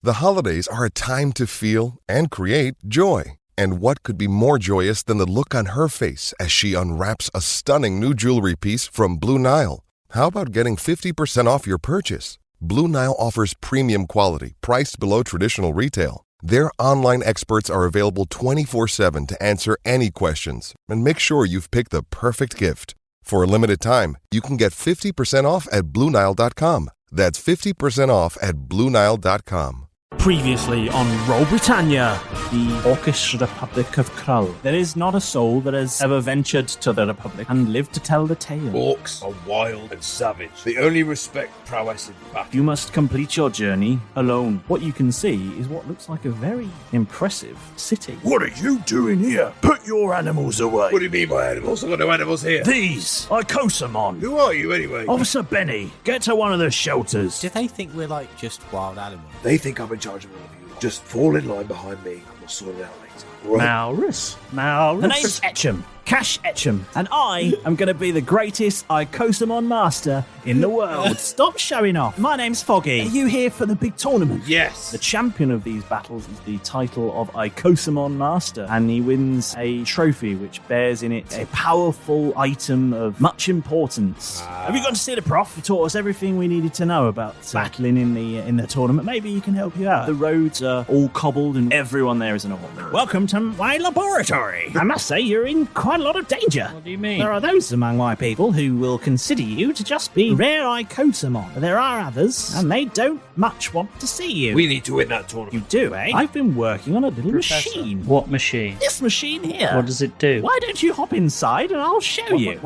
The holidays are a time to feel and create joy. And what could be more joyous than the look on her face as she unwraps a stunning new jewelry piece from Blue Nile? How about getting 50% off your purchase? Blue Nile offers premium quality, priced below traditional retail. Their online experts are available 24/7 to answer any questions and make sure you've picked the perfect gift. For a limited time, you can get 50% off at BlueNile.com. That's 50% off at BlueNile.com. Previously on Roll Britannia, the Orcish Republic of Krull. There is not a soul that has ever ventured to the Republic and lived to tell the tale. Orcs are wild and savage. They only respect prowess in battle. You must complete your journey alone. What you can see is what looks like a very impressive city. What are you doing here? Put your animals away. What do you mean by animals? I've got no animals here. These! Icosamon! Who are you anyway? Officer Benny, get to one of the shelters. Do they think we're like just wild animals? They think I'm in charge of all of you. Just fall in line behind me and we'll sort it out later. Right. Malrus. The name's Etcham. Cash Etcham. And I am going to be the greatest Icosamon master in the world. Stop showing off. My name's Foggy. Are you here for the big tournament? Yes. The champion of these battles is the title of Icosamon Master, and he wins a trophy which bears in it a powerful item of much importance. Have you gone to see the prof? He taught us everything we needed to know about battling in the tournament. Maybe he can help you out. The roads are all cobbled and everyone there is an orc. Welcome to my laboratory. I must say you're in quite a lot of danger. What do you mean? There are those among my people who will consider you to just be rare Icosamon. But there are others, and they don't much want to see you. We need to win that tournament. You do, eh? I've been working on a little machine. What machine? This machine here. What does it do? Why don't you hop inside and I'll show you?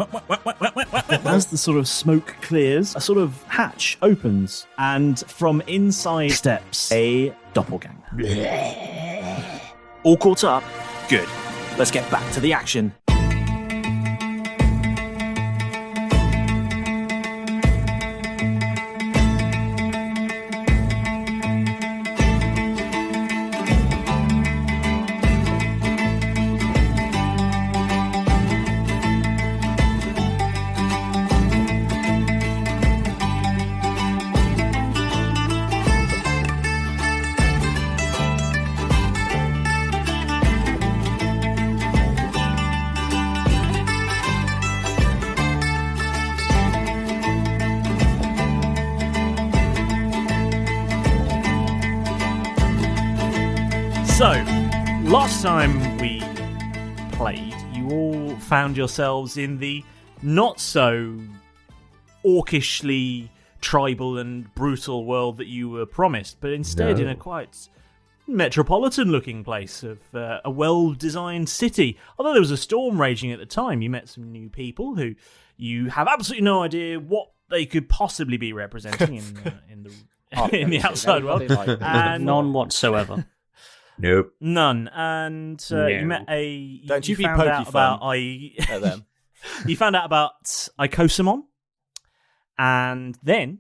As the sort of smoke clears, a sort of hatch opens, and from inside steps a doppelganger. All caught up? Good. Let's get back to the action. So, last time we played, you all found yourselves in the not so orcishly tribal and brutal world that you were promised, but instead in a quite metropolitan-looking place of a well-designed city. Although there was a storm raging at the time, you met some new people who you have absolutely no idea what they could possibly be representing in the outside world. And none whatsoever. Nope. None. And you met a... Don't you be found out about at them. You found out about Icosamon, and then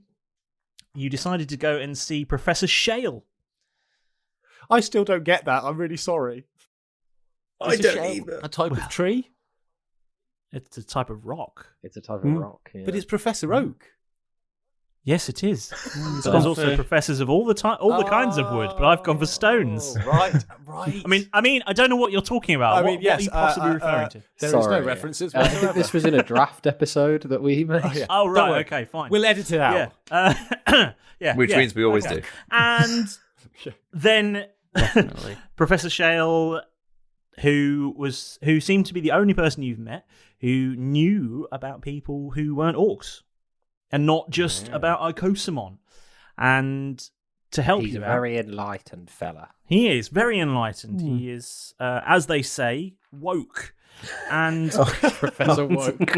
you decided to go and see Professor Shale. I still don't get that. I'm really sorry. I don't either. A type of tree? It's a type of rock. It's a type of rock. Yeah. But it's Professor Oak. Yes, it is. There's also professors of all the kinds of wood, but I've gone for stones. Right. I mean, I don't know what you're talking about. What are you possibly referring to? There is no references. I think this was in a draft episode that we made. Oh, right. Okay, fine. We'll edit it out. Yeah. Which means we always do. And then Professor Shale, who seemed to be the only person you've met who knew about people who weren't orcs. And not just about Icosamon. And to help He's you a out, very enlightened fella. he is very enlightened. He is, as they say, woke. And Professor Woke.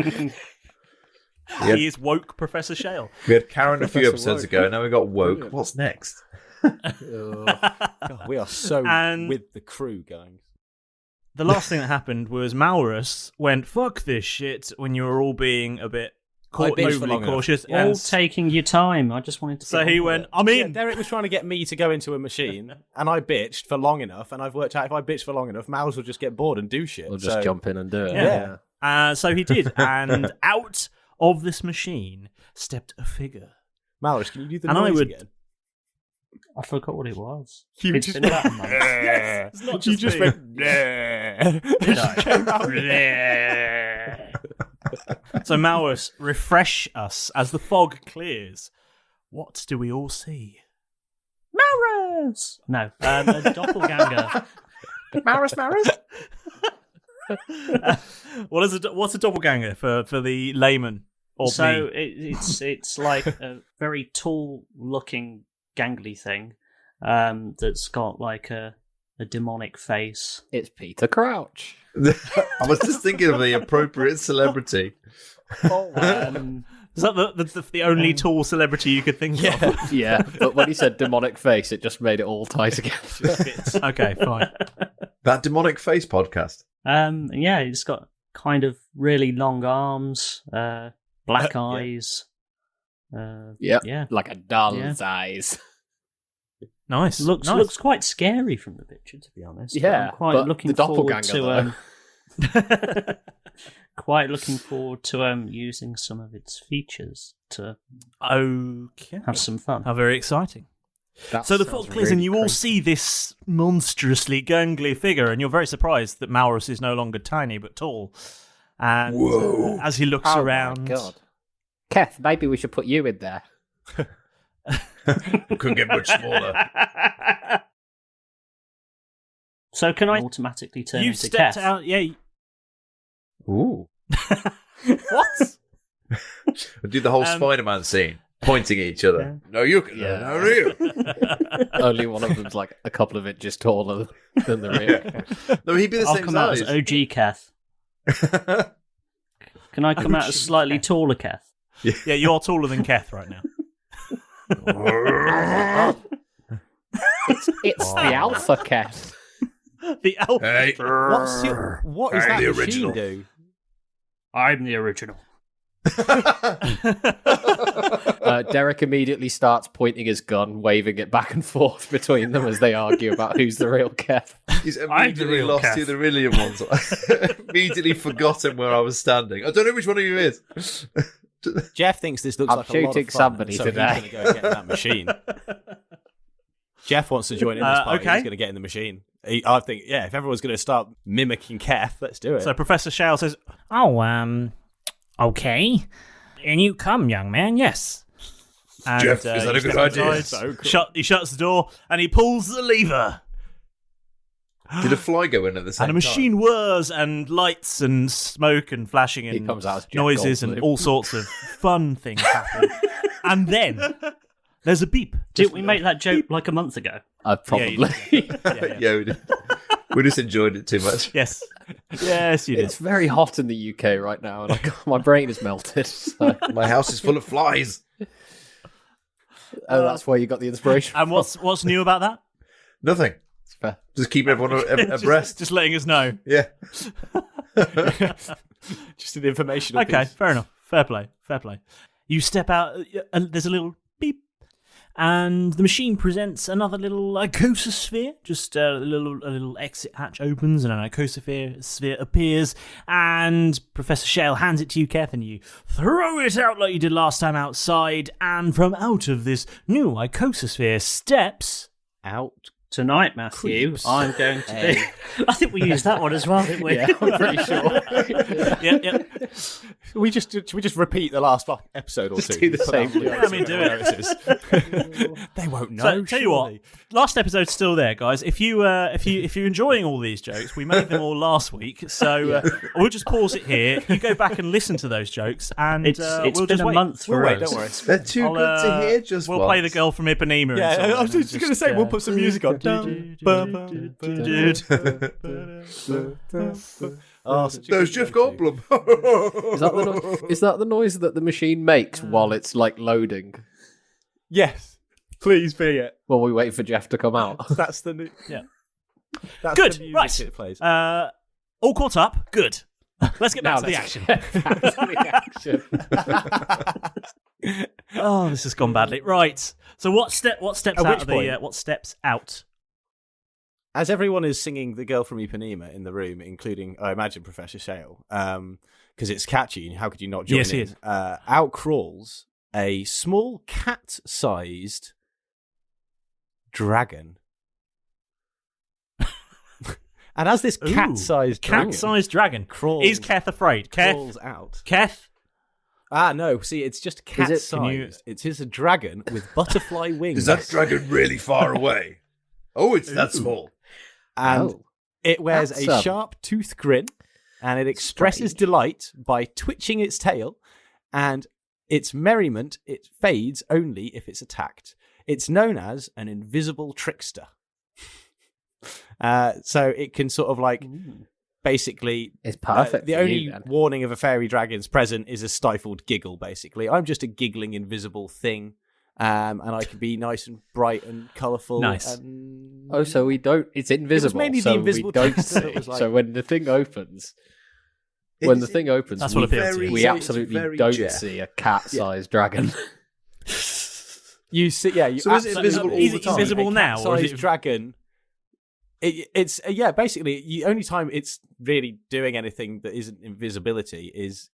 he is woke Professor Shale. We had Karen a few Professor episodes Woke. ago, now we got Woke. Brilliant. What's next? God, we are so with the crew going. The last thing that happened was Malrus went, fuck this shit, when you were all being a bit overly cautious. All taking your time. I just wanted to. So he went, I'm in. Derek was trying to get me to go into a machine, and I bitched for long enough, and I've worked out if I bitch for long enough, Mouse will just get bored and do shit. We'll just jump in and do it. Yeah. So he did, and out of this machine stepped a figure. Malrus, can you do the And I noise would- again? I forgot what it was. You It's just- been about a month. Yes, it's not You just just me. went. "Nah." Did I? So Malrus, refresh us as the fog clears. What do we all see? Malrus! No, a doppelganger. Malrus. What's a doppelganger for the layman or So me? it's like a very tall-looking, gangly thing that's got like a demonic face. It's Peter Crouch. I was just thinking of the appropriate celebrity. Is that the only tall celebrity you could think of? Yeah, but when he said demonic face, it just made it all tie together. Okay, fine. That demonic face podcast. Yeah, it's got kind of really long arms, black eyes. Yeah, Like a doll's eyes. Nice. looks quite scary from the picture, to be honest. But Yeah, I'm quite but looking the forward doppelganger, to quite looking forward to using some of its features to Okay. have some fun. How very exciting. So the fog clears and you all see this monstrously gangly figure, and you're very surprised that Malrus is no longer tiny but tall. And as he looks around... My God. Keth, maybe we should put you in there. Couldn't get much smaller. So can I automatically turn You into stepped Keth? out... Yeah. Ooh. What? Do the whole Spider-Man scene, pointing at each other. No, you can. Yeah. No, you. Only one of them's like a couple of inches taller than the rear. No, he'd be the I'll same come out as size. OG Keth. Can I come out as slightly taller Keth? Yeah, you're taller than Keth right now. It's the alpha Keth. The alpha. Hey. What is Hey, that the machine original. do? I'm the original. Derek immediately starts pointing his gun, waving it back and forth between them as they argue about who's the real Keth. He's I'm the immediately real lost Keth. to the Rillian ones. Immediately forgotten where I was standing. I don't know which one of you is. Jeff thinks this looks I'm like a lot of shooting fun, somebody so today. he's going to go and get in that machine. Jeff wants to join in this party. okay. He's going to get in the machine. I think, yeah, if everyone's going to start mimicking Keth, let's do it. So Professor Shale says, Oh, okay. In you come, young man, yes. and, Jeff, is that you a good step idea? inside, he shuts the door and he pulls the lever. Did a fly go in at the same And a machine whirs and lights and smoke and flashing He and comes out as Jeff noises and Goldblum. all sorts of fun things happen. And then there's a beep. Did we make that joke like a month ago? Probably. time? Yeah, we did. We just enjoyed it too much. Yes. Yes, you did. It's very hot in the UK right now, and my brain is melted. So. My house is full of flies. Oh, that's where you got the inspiration. And what's new about that? Nothing. It's fair. Just keep everyone abreast. Just letting us know. Yeah. Just an informational Okay, piece. fair enough. Fair play. Fair play. You step out, and there's a little beep, and the machine presents another little icososphere. Just a little exit hatch opens, and an icososphere appears, and Professor Shale hands it to you, Keth, and you throw it out like you did last time outside, and from out of this new icososphere steps Out. Tonight, Matthew, Creeps. I'm going to be... I think we used that one as well, didn't we? Yeah, I'm pretty sure. Yep. Should we just repeat the last episode or two? do the Put same that on joke. I mean, do it. They won't know. So, tell you what, last episode's still there, guys. If you're enjoying all these jokes, we made them all last week, so we'll just pause it here. You go back and listen to those jokes, and It's we'll been just a wait. month for Wait, us. don't worry. They're too good to hear just We'll once. play the girl from Ipanema. and so Yeah, I on, was just and going to say, we'll put some music on. Oh, such a There's good Jeff go-to. Goldblum. Is that the noise that the machine makes while it's like loading? Yes, please be it. While we wait for Jeff to come out. That's the new. Yeah. That's Good, the music right. it plays. all caught up. Good. Let's get back to the let's action. get back to the action. Oh, this has gone badly. Right. So what steps At out which of the point? what steps out? As everyone is singing "The Girl from Ipanema" in the room, including, I imagine, Professor Shale, because it's catchy. How could you not join Yes, in? it is. Out crawls a small cat-sized dragon. And as this cat-sized dragon crawls, is Keth afraid? crawls out. Keth? No, see, it's just cat-sized. It is a dragon with butterfly wings. Is that dragon really far away? Oh, it's that small. And it wears a sharp-toothed grin, and it expresses delight by twitching its tail, and its merriment, it fades only if it's attacked. It's known as an invisible trickster. So it can sort of like basically... It's perfect the for only you, then. warning of a fairy dragon's present is a stifled giggle, basically. I'm just a giggling invisible thing, and I can be nice and bright and colourful. Nice. And... Oh, so we don't... It's invisible. It was mainly so the invisible we don't trickster see. that was like- So when the thing opens... That's what appeals to you. we absolutely don't see a cat-sized dragon. You see, yeah. So is it invisible all Is the it time? invisible now, or is Cat-sized it dragon. It's basically the only time it's really doing anything that isn't invisibility is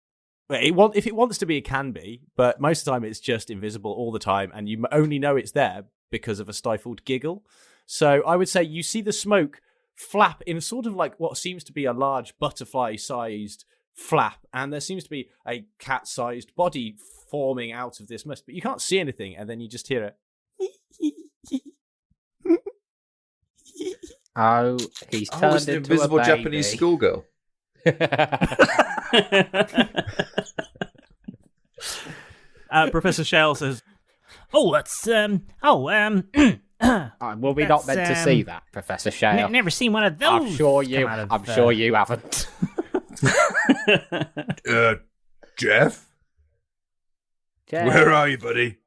if it wants to be, it can be, but most of the time it's just invisible all the time, and you only know it's there because of a stifled giggle. So I would say you see the smoke flap in sort of like what seems to be a large butterfly-sized flap, and there seems to be a cat-sized body forming out of this mist, but you can't see anything, and then you just hear it. Oh, he's Oh, turned it's an into invisible a baby. Japanese schoolgirl. Professor Shale says, Oh, that's Will we not meant to see that, Professor Shale? never seen one of those. I'm sure you. come out of, I'm sure you haven't. Jeff? Jeff. Where are you, buddy?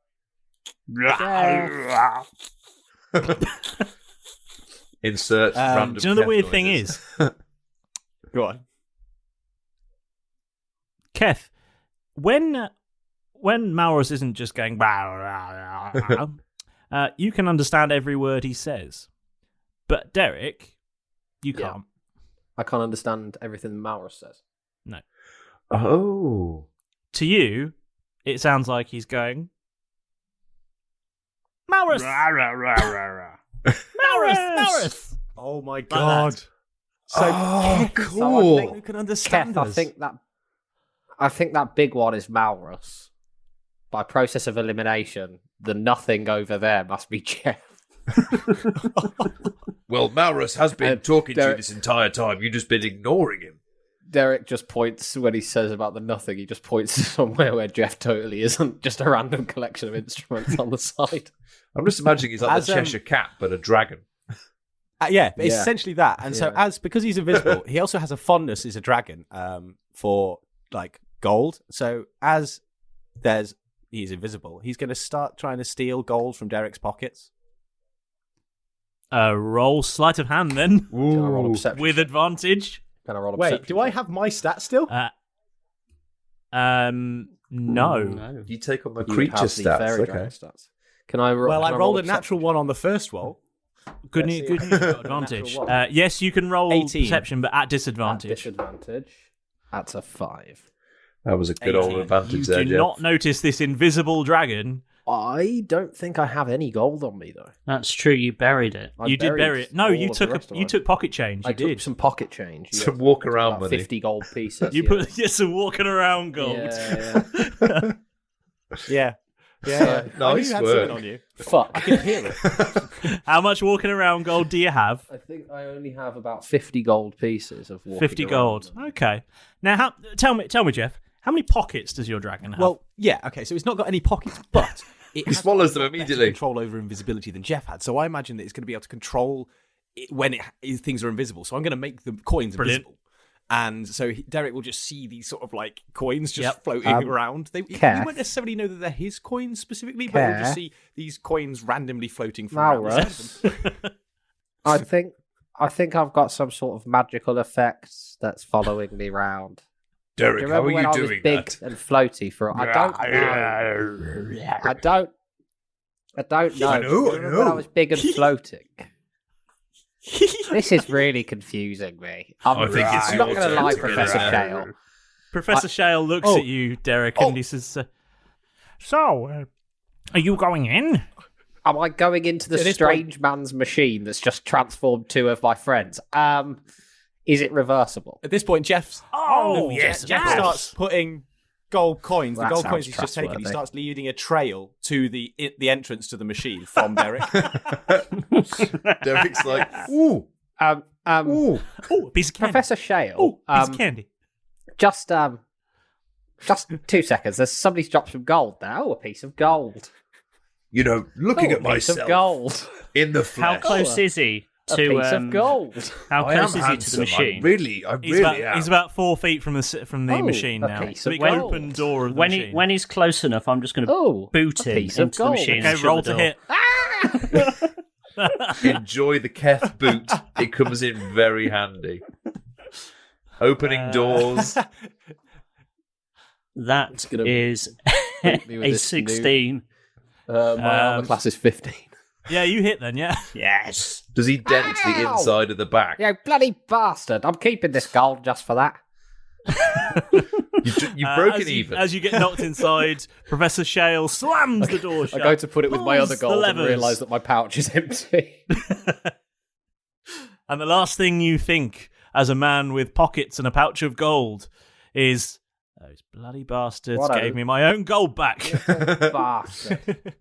Jeff. Insert random. do you know the Keth weird thing noises. is? Go on. Keth, when Malrus isn't just going, you can understand every word he says. But Derek, you Yeah. can't. I can't understand everything Malrus says. No. Oh. To you, it sounds like he's going, Malrus! Malrus! Oh my god! that. So cool. someone who can understand Keth, us. I think that big one is Malrus. By process of elimination, the nothing over there must be Jeff. Well, Malrus has been talking to you Derek- this entire time. You've just been ignoring him. Derek just points when he says about the nothing. He just points to somewhere where Jeff totally isn't. Just a random collection of instruments on the side. I'm just imagining he's like As, the Cheshire Cat, but a dragon. Yeah, it's Yeah. essentially that. And so, Yeah. because he's invisible, he also has a fondness as a dragon for like gold. So as he's invisible, he's going to start trying to steal gold from Derek's pockets. Roll sleight of hand then, Can I roll a perception? with advantage. Can I roll a Wait, perception do I check? have my stats still? No. You take on the You creature have the stats. fairy Okay. dragon stats. Can I? Well, I can rolled a perception natural one on the first roll. Good Let's news, see. good news, you've got advantage. Natural one. Yes, you can roll 18. perception, but at At disadvantage. disadvantage. That's a 5. That was a good old 18. advantage You there, do Jeff. not notice this invisible dragon. I don't think I have any gold on me though. That's true. You buried it. I You did buried bury it. No, all you of the took rest of you mine. took pocket change. I You took did. some pocket change. Some walk around about money. 50 gold pieces. You yeah. put some walking around gold. Yeah. Yeah. Yeah. I knew Nice you had work. something on you. Fuck. I can hear it. How much walking around gold do you have? I think I only have about 50 gold pieces of walking 50 around. gold. Okay. Now, tell me, Jeff. How many pockets does your dragon have? Well, yeah, okay, so it's not got any pockets, but it has swallows them better immediately. control over invisibility than Jeff had. So I imagine that it's going to be able to control it when things are invisible. So I'm going to make the coins Brilliant. invisible. And so Derek will just see these sort of like coins just Yep. floating around. He Keth. won't necessarily know that they're his coins specifically, but he'll Keth. just see these coins randomly floating from around the side of them. I think I've got some sort of magical effect that's following me round. Do Derek, you how remember are when you I was doing big that? and floaty for? I don't know. I don't know. I know, Do you I remember when I know. was big and floating. This is really confusing me. I'm I think it's I'm not your going to turn lie, to get Professor around. Shale. Professor Shale looks at you, Derek, and he says, So, are you going in? Am I going into the strange man's machine that's just transformed two of my friends? Is it reversible? At this point, Jeff starts putting gold coins. That The gold sounds coins he's just taken. He trustworthy. starts leading a trail to the entrance to the machine from Derek. Derek's like, ooh. Oh, a piece of candy. Professor Shale. Oh, piece of candy. Just 2 seconds. There's somebody's dropped some gold now. Oh, a piece of gold. You know, looking at A piece of myself gold. in the How flesh. close is he A to piece of gold. How I am close is he to the handsome. machine? I really am. He's about 4 feet from the machine a now. piece The of big gold. open door of the When machine. when he's close enough, I'm just going to Oh, boot a him piece of into the gold. machine. Okay, and shut roll the to door. hit. Enjoy the Keth boot. It comes in very handy. Opening doors. That gonna is beat me with a this 16. My armor class is 15. Yeah, you hit then, yeah. Yes. Does he dent the Ow! inside of the back? You bloody bastard. I'm keeping this gold just for that. You've broken as even. As you get knocked inside, Professor Shale slams the door shut. I go to put it with my pulls other the gold and levers. realise that my pouch is empty. And the last thing you think as a man with pockets and a pouch of gold is, those bloody bastards What a- gave me my own gold back. Bastard.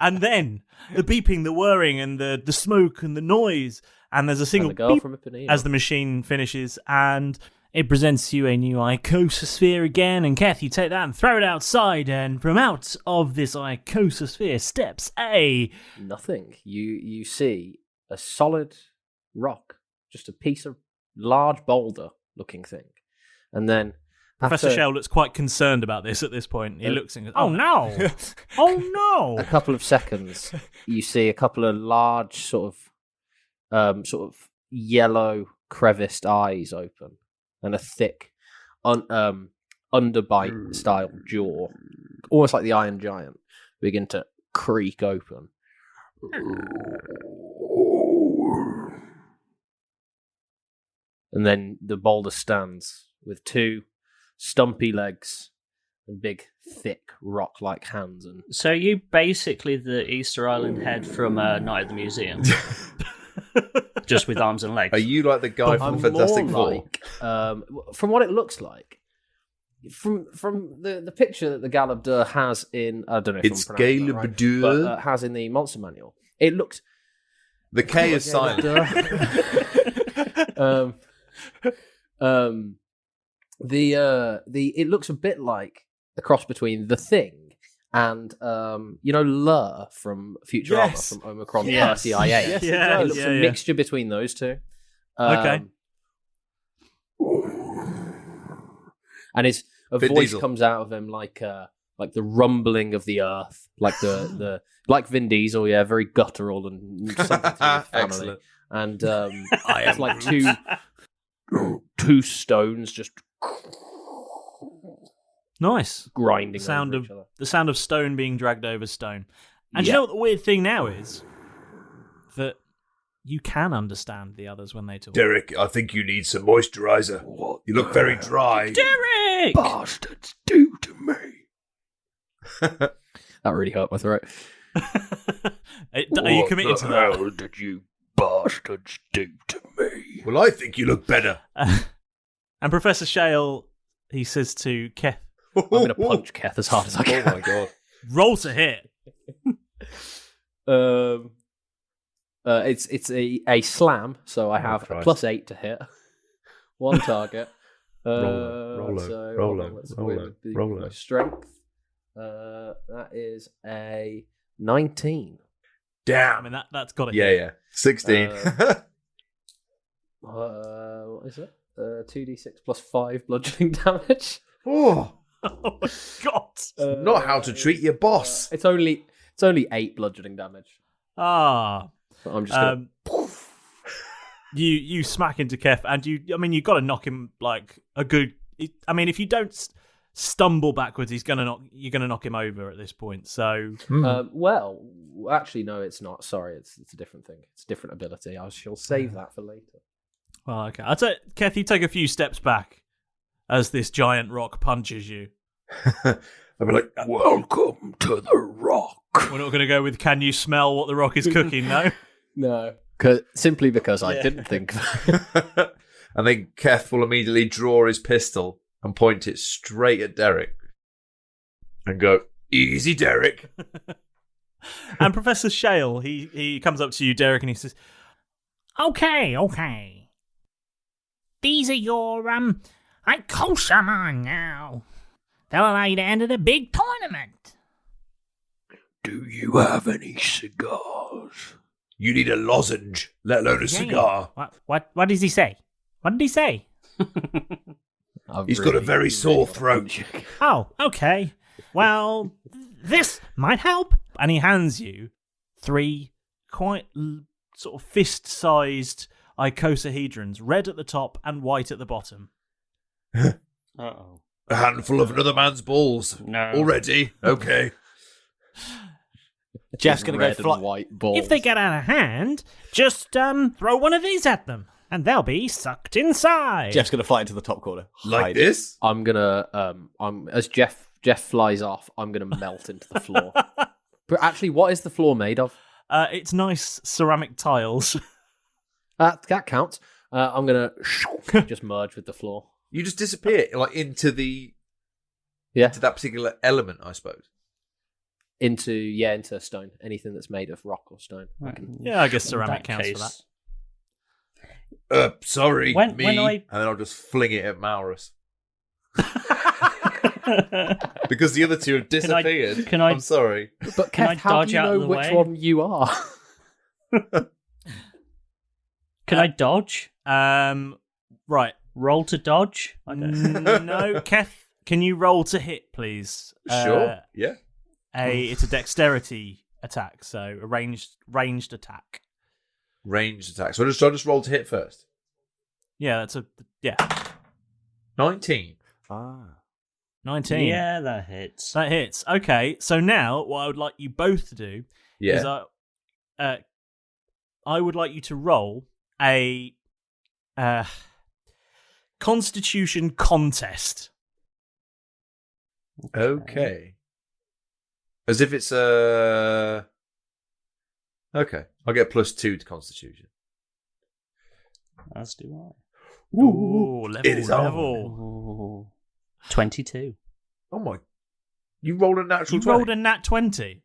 And then the beeping, the whirring, and the smoke and the noise. And there's a single And the girl beep from Ipanema. as the machine finishes, and it presents you a new icososphere again. And Keth, you take that and throw it outside, and from out of this icososphere steps a... Nothing. You see a solid rock, just a piece of large boulder looking thing. And then Professor after Shale looks quite concerned about this at this point. He looks and goes, Oh no! Oh no! a couple of seconds, you see a couple of large sort of yellow creviced eyes open and a thick underbite style jaw, almost like the Iron Giant, begin to creak open. And then the boulder stands with two stumpy legs and big, thick, rock-like hands. And So are you basically the Easter Island head from Night at the Museum? Just with arms and legs. Are you like the guy from I'm Fantastic more Four? like, from what it looks like, from the picture that the Galabdur has in, I don't know if It's I'm pronouncing that right, Galabdur. but has in the monster manual, it looks. The K is silent. It looks a bit like the cross between the Thing and Lur from Futurama, Yes. from Omicron Yes. CIA. Yes, it does. It looks Yeah, a yeah. mixture between those two. Okay. And his Vin voice Diesel. comes out of him like the rumbling of the earth, like the like Vin Diesel, yeah, very guttural and something to do with family. Excellent. And it's like two stones just Nice. grinding Sound over of each other. the sound of stone being dragged over stone. And you Yeah. know what the weird thing now is? That you can understand the others when they talk. Derek, I think you need some moisturizer. You look very dry. Derek! Bastards do to me. That really hurt my throat. Are you committed to What that? the hell did you bastards do to me? Well, I think you look better. And Professor Shale, he says to Keth, I'm going to punch Keth as hard as I can. Oh my god. roll to hit. It's a slam, so I have a Christ. +8 to hit. One target. Roll so, low, hold on, let's roll wait low, with the- roll my low. Strength. That is a 19. I Damn. mean, that's got to Yeah, hit. yeah. 16. What is it? 2d6 plus 5 bludgeoning damage. Oh, Oh my god. not how to treat your boss. It's only 8 bludgeoning damage. Ah. But I'm just gonna, You smack into Keth, and you've got to knock him like a good. If you don't stumble backwards, you're gonna knock him over at this point. So well, actually, no, it's not. Sorry, it's a different thing. It's a different ability. I shall save that for later. well, okay. Keth, you take a few steps back as this giant rock punches you. I'd be like, welcome to the rock. We're not going to go with can you smell what the rock is cooking, no? No. Simply because I didn't think. And then Keth will immediately draw his pistol and point it straight at Derek. And go, easy, Derek. And Professor Shale, he comes up to you, Derek, and he says, Okay. These are your, Icosumon now. They'll allow you to enter the big tournament. Do you have any cigars? You need a lozenge, let alone a cigar. What does he say? What did he say? He's got a very sore throat. Oh, okay. Well, this might help. and he hands you 3 quite sort of fist-sized icosahedrons, red at the top and white at the bottom. Uh-oh. A handful of another man's balls. No. Already? Okay. Jeff's going to go Red and fly. white balls. If they get out of hand, just throw one of these at them, and they'll be sucked inside. Jeff's going to fly into the top corner. Like Hide. this? I'm gonna as Jeff flies off, I'm gonna melt into the floor. But actually, what is the floor made of? It's nice ceramic tiles. That counts. I'm gonna just merge with the floor. You just disappear like into the Yeah, to that particular element, I suppose. into stone. Anything that's made of rock or stone. I can- Yeah, I guess ceramic In counts case- for that. Sorry, When me. I And then I'll just fling it at Malrus. Because the other two have disappeared. can I- I'm sorry. But Can I Keth, how dodge do you out know of the which way? one you are? Can I dodge? Right. Roll to dodge? No, Keth, can you roll to hit, please? Sure. Yeah. It's a dexterity attack, so a ranged attack. Ranged attack. So I'll just roll to hit first. Yeah, 19. 19. Yeah, that hits. That hits. Okay, so now what I would like you both to do is Yeah. I would like you to roll a Constitution contest. Okay. As if it's a... Okay. I'll get +2 to Constitution. As do I. Ooh, level, it is on. level. Ooh. 22. Oh my... You rolled a natural You 20. rolled a nat 20.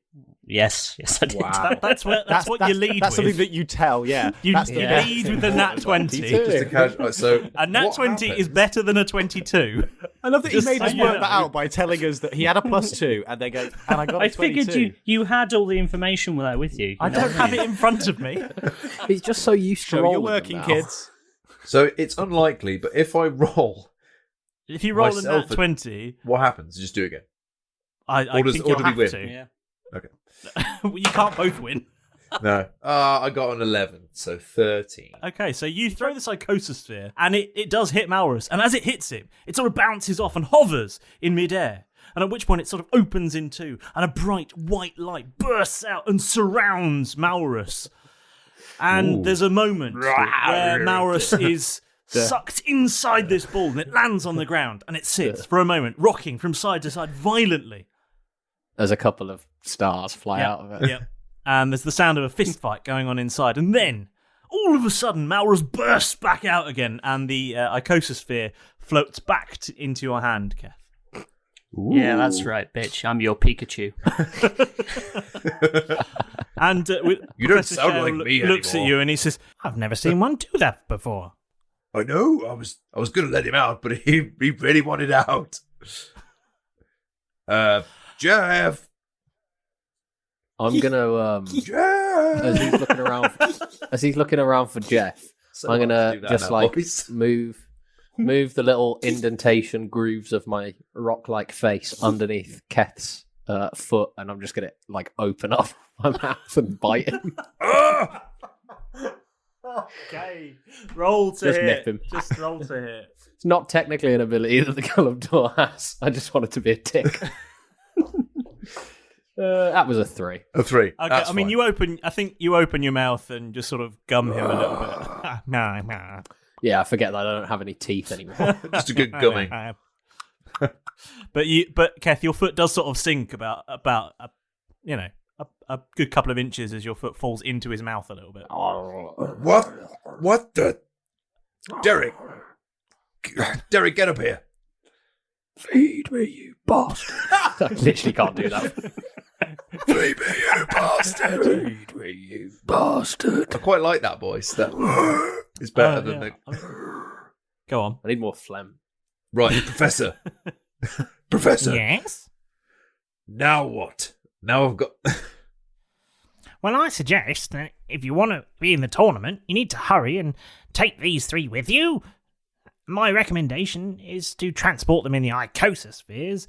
Yes, I did. Wow. That's what you lead That's with. something that you tell, yeah. You That's lead with a nat 20. Just a casual... So A nat what 20 happened? is better than a 22. I love that Just- he made us I work know. that out by telling us that he had a +2 and then go, and I got a I 22. figured you had all the information with you. I don't have it in front of me. He's just so used to Show rolling your them working now. kids. So it's unlikely, but if I roll, If you roll a Myself nat 20, what happens? Just do it again. I Or think do you'll we have win? to. Yeah. Okay. You can't both win. No. I got an 11, so 13. Okay, so you throw the psychosphere, and it does hit Malrus, and as it hits him, it sort of bounces off and hovers in midair, and at which point it sort of opens in two, and a bright white light bursts out and surrounds Malrus. And Ooh. there's a moment where Malrus is sucked inside this ball, and it lands on the ground, and it sits for a moment, rocking from side to side violently. As a couple of stars fly out of it. Yeah. And there's the sound of a fist fight going on inside. And then, all of a sudden, Malrus bursts back out again, and the icososphere floats back into your hand, Keth. Yeah, that's right, bitch. I'm your Pikachu. And You don't Professor sound Shale like me looks anymore. at you and he says, I've never seen one do that before. I know. I was going to let him out, but he really wanted out. Jeff. I'm gonna Jeff. as he's looking around for Jeff, So I'm hard to gonna do that just in like that voice. move the little indentation grooves of my rock-like face underneath Keth's foot, and I'm just gonna like open up my mouth and bite him. okay, roll to Just hit. nip him. Just roll to hit. It's not technically an ability that the Gulliver has. I just wanted to be a tick. That was a 3. A 3. Okay, That's I mean, fine. I think you open your mouth and just sort of gum him a little bit. Yeah, I forget that I don't have any teeth anymore. Just a good gumming. But Keth, your foot does sort of sink about a good couple of inches as your foot falls into his mouth a little bit. What the? Derek, get up here. Feed me, you bastard. I literally can't do that. Feed me, you bastard. Feed me, you bastard. I quite like that voice. That is better than the... Go on. I need more phlegm. Right, Professor. Professor. Yes? Now what? Now I've got... Well, I suggest that if you want to be in the tournament, you need to hurry and take these 3 with you. My recommendation is to transport them in the icosospheres,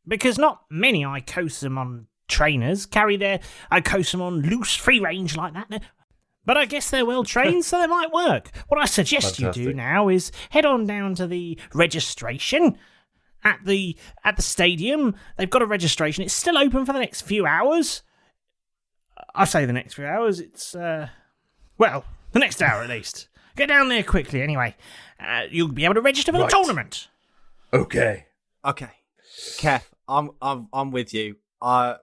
because not many icosamon trainers carry their icosamon loose, free range like that. But I guess they're well trained, so they might work. What I suggest you do now is head on down to the registration at the stadium. They've got a registration. It's still open for the next few hours. I say the next few hours. It's the next hour at least. Get down there quickly, anyway. You'll be able to register for the tournament. Okay. Keth, I'm with you.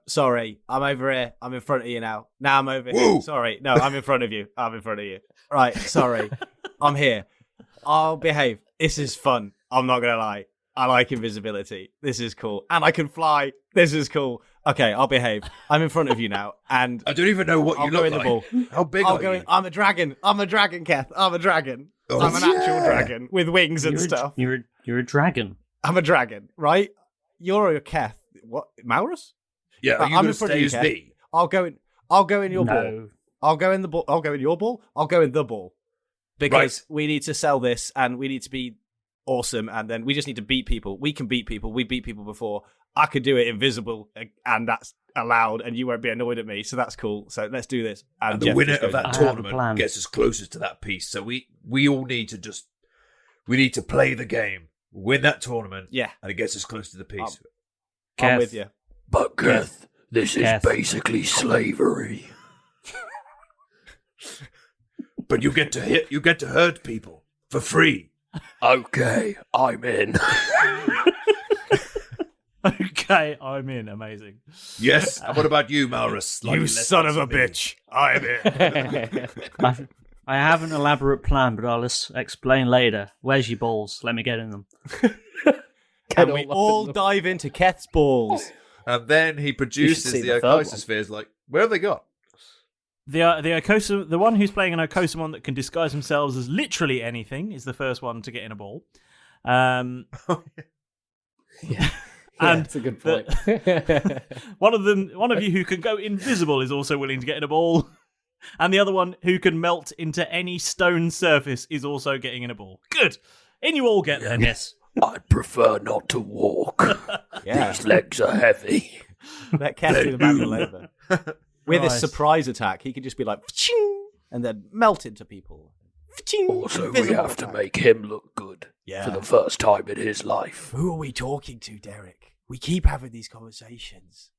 Sorry, I'm over here. I'm in front of you now. Now I'm over here. Sorry, no, I'm in front of you. Right, sorry. I'm here. I'll behave. This is fun. I'm not gonna lie. I like invisibility. This is cool. And I can fly. This is cool. Okay, I'll behave. I'm in front of you now, and I don't even know what you look like. Ball. How big are you? I'm a dragon. Keth. I'm a dragon. Oh, I'm an actual dragon with wings and stuff. You're a dragon. I'm a dragon, right? You're a Keth. What? Malrus? Yeah, are you I'm going in to front of stay you, as Keth. me? I'll go in your ball. I'll go in the ball. I'll go in your ball. I'll go in the ball. Because we need to sell this, and we need to be awesome, and then we just need to beat people. We can beat people. We beat people before. I could do it invisible, and that's allowed, and you won't be annoyed at me, so that's cool. So let's do this. And the winner of that tournament gets us closest to that piece. So we all need to play the game, win that tournament, and it gets us close to the piece. I'm with you. But Keth, this is basically slavery. But you get to hurt people for free. Okay, I'm in. Okay, I'm in. Amazing. Yes. And what about you, Malrus? You son of a bitch. I'm in. I have an elaborate plan, but I'll explain later. Where's your balls? Let me get in them. Can we all dive into Keth's balls? And then he produces the icosospheres. Like, where have they got? The one who's playing an icosamon that can disguise themselves as literally anything is the first one to get in a ball. Yeah, and that's a good point. one of you who can go invisible is also willing to get in a ball, and the other one who can melt into any stone surface is also getting in a ball. Good, in you all get then. Yes. I'd prefer not to walk. These legs are heavy. Let Keth do the manual labour. With a surprise attack, he could just be like, and then melt into people. Also, we have to make him look good for the first time in his life. Who are we talking to, Derek? We keep having these conversations.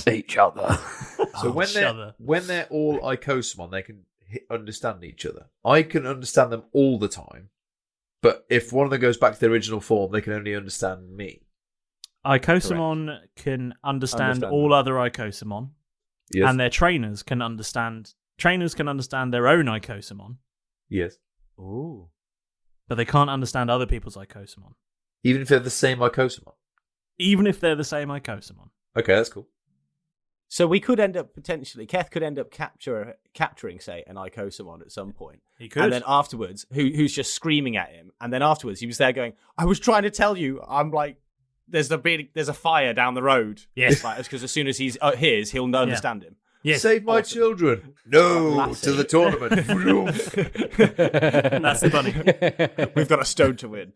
Each other. So when they're all icosamon, they can understand each other. I can understand them all the time, but if one of them goes back to their original form, they can only understand me. Icosamon can understand all other icosamon, and their trainers can understand their own icosamon. Yes. Ooh. But they can't understand other people's icosamon. Even if they're the same icosamon? Even if they're the same icosamon. Okay, that's cool. So we could end up Keth could end up capturing, say, an icosamon at some point. He could. And then afterwards, who's just screaming at him. And then afterwards, he was there going, I was trying to tell you, I'm like, there's a fire down the road. Yes. Because as soon as he's his, he'll understand him. Yes. Save my children. No, to the tournament. That's the bunny. We've got a stone to win.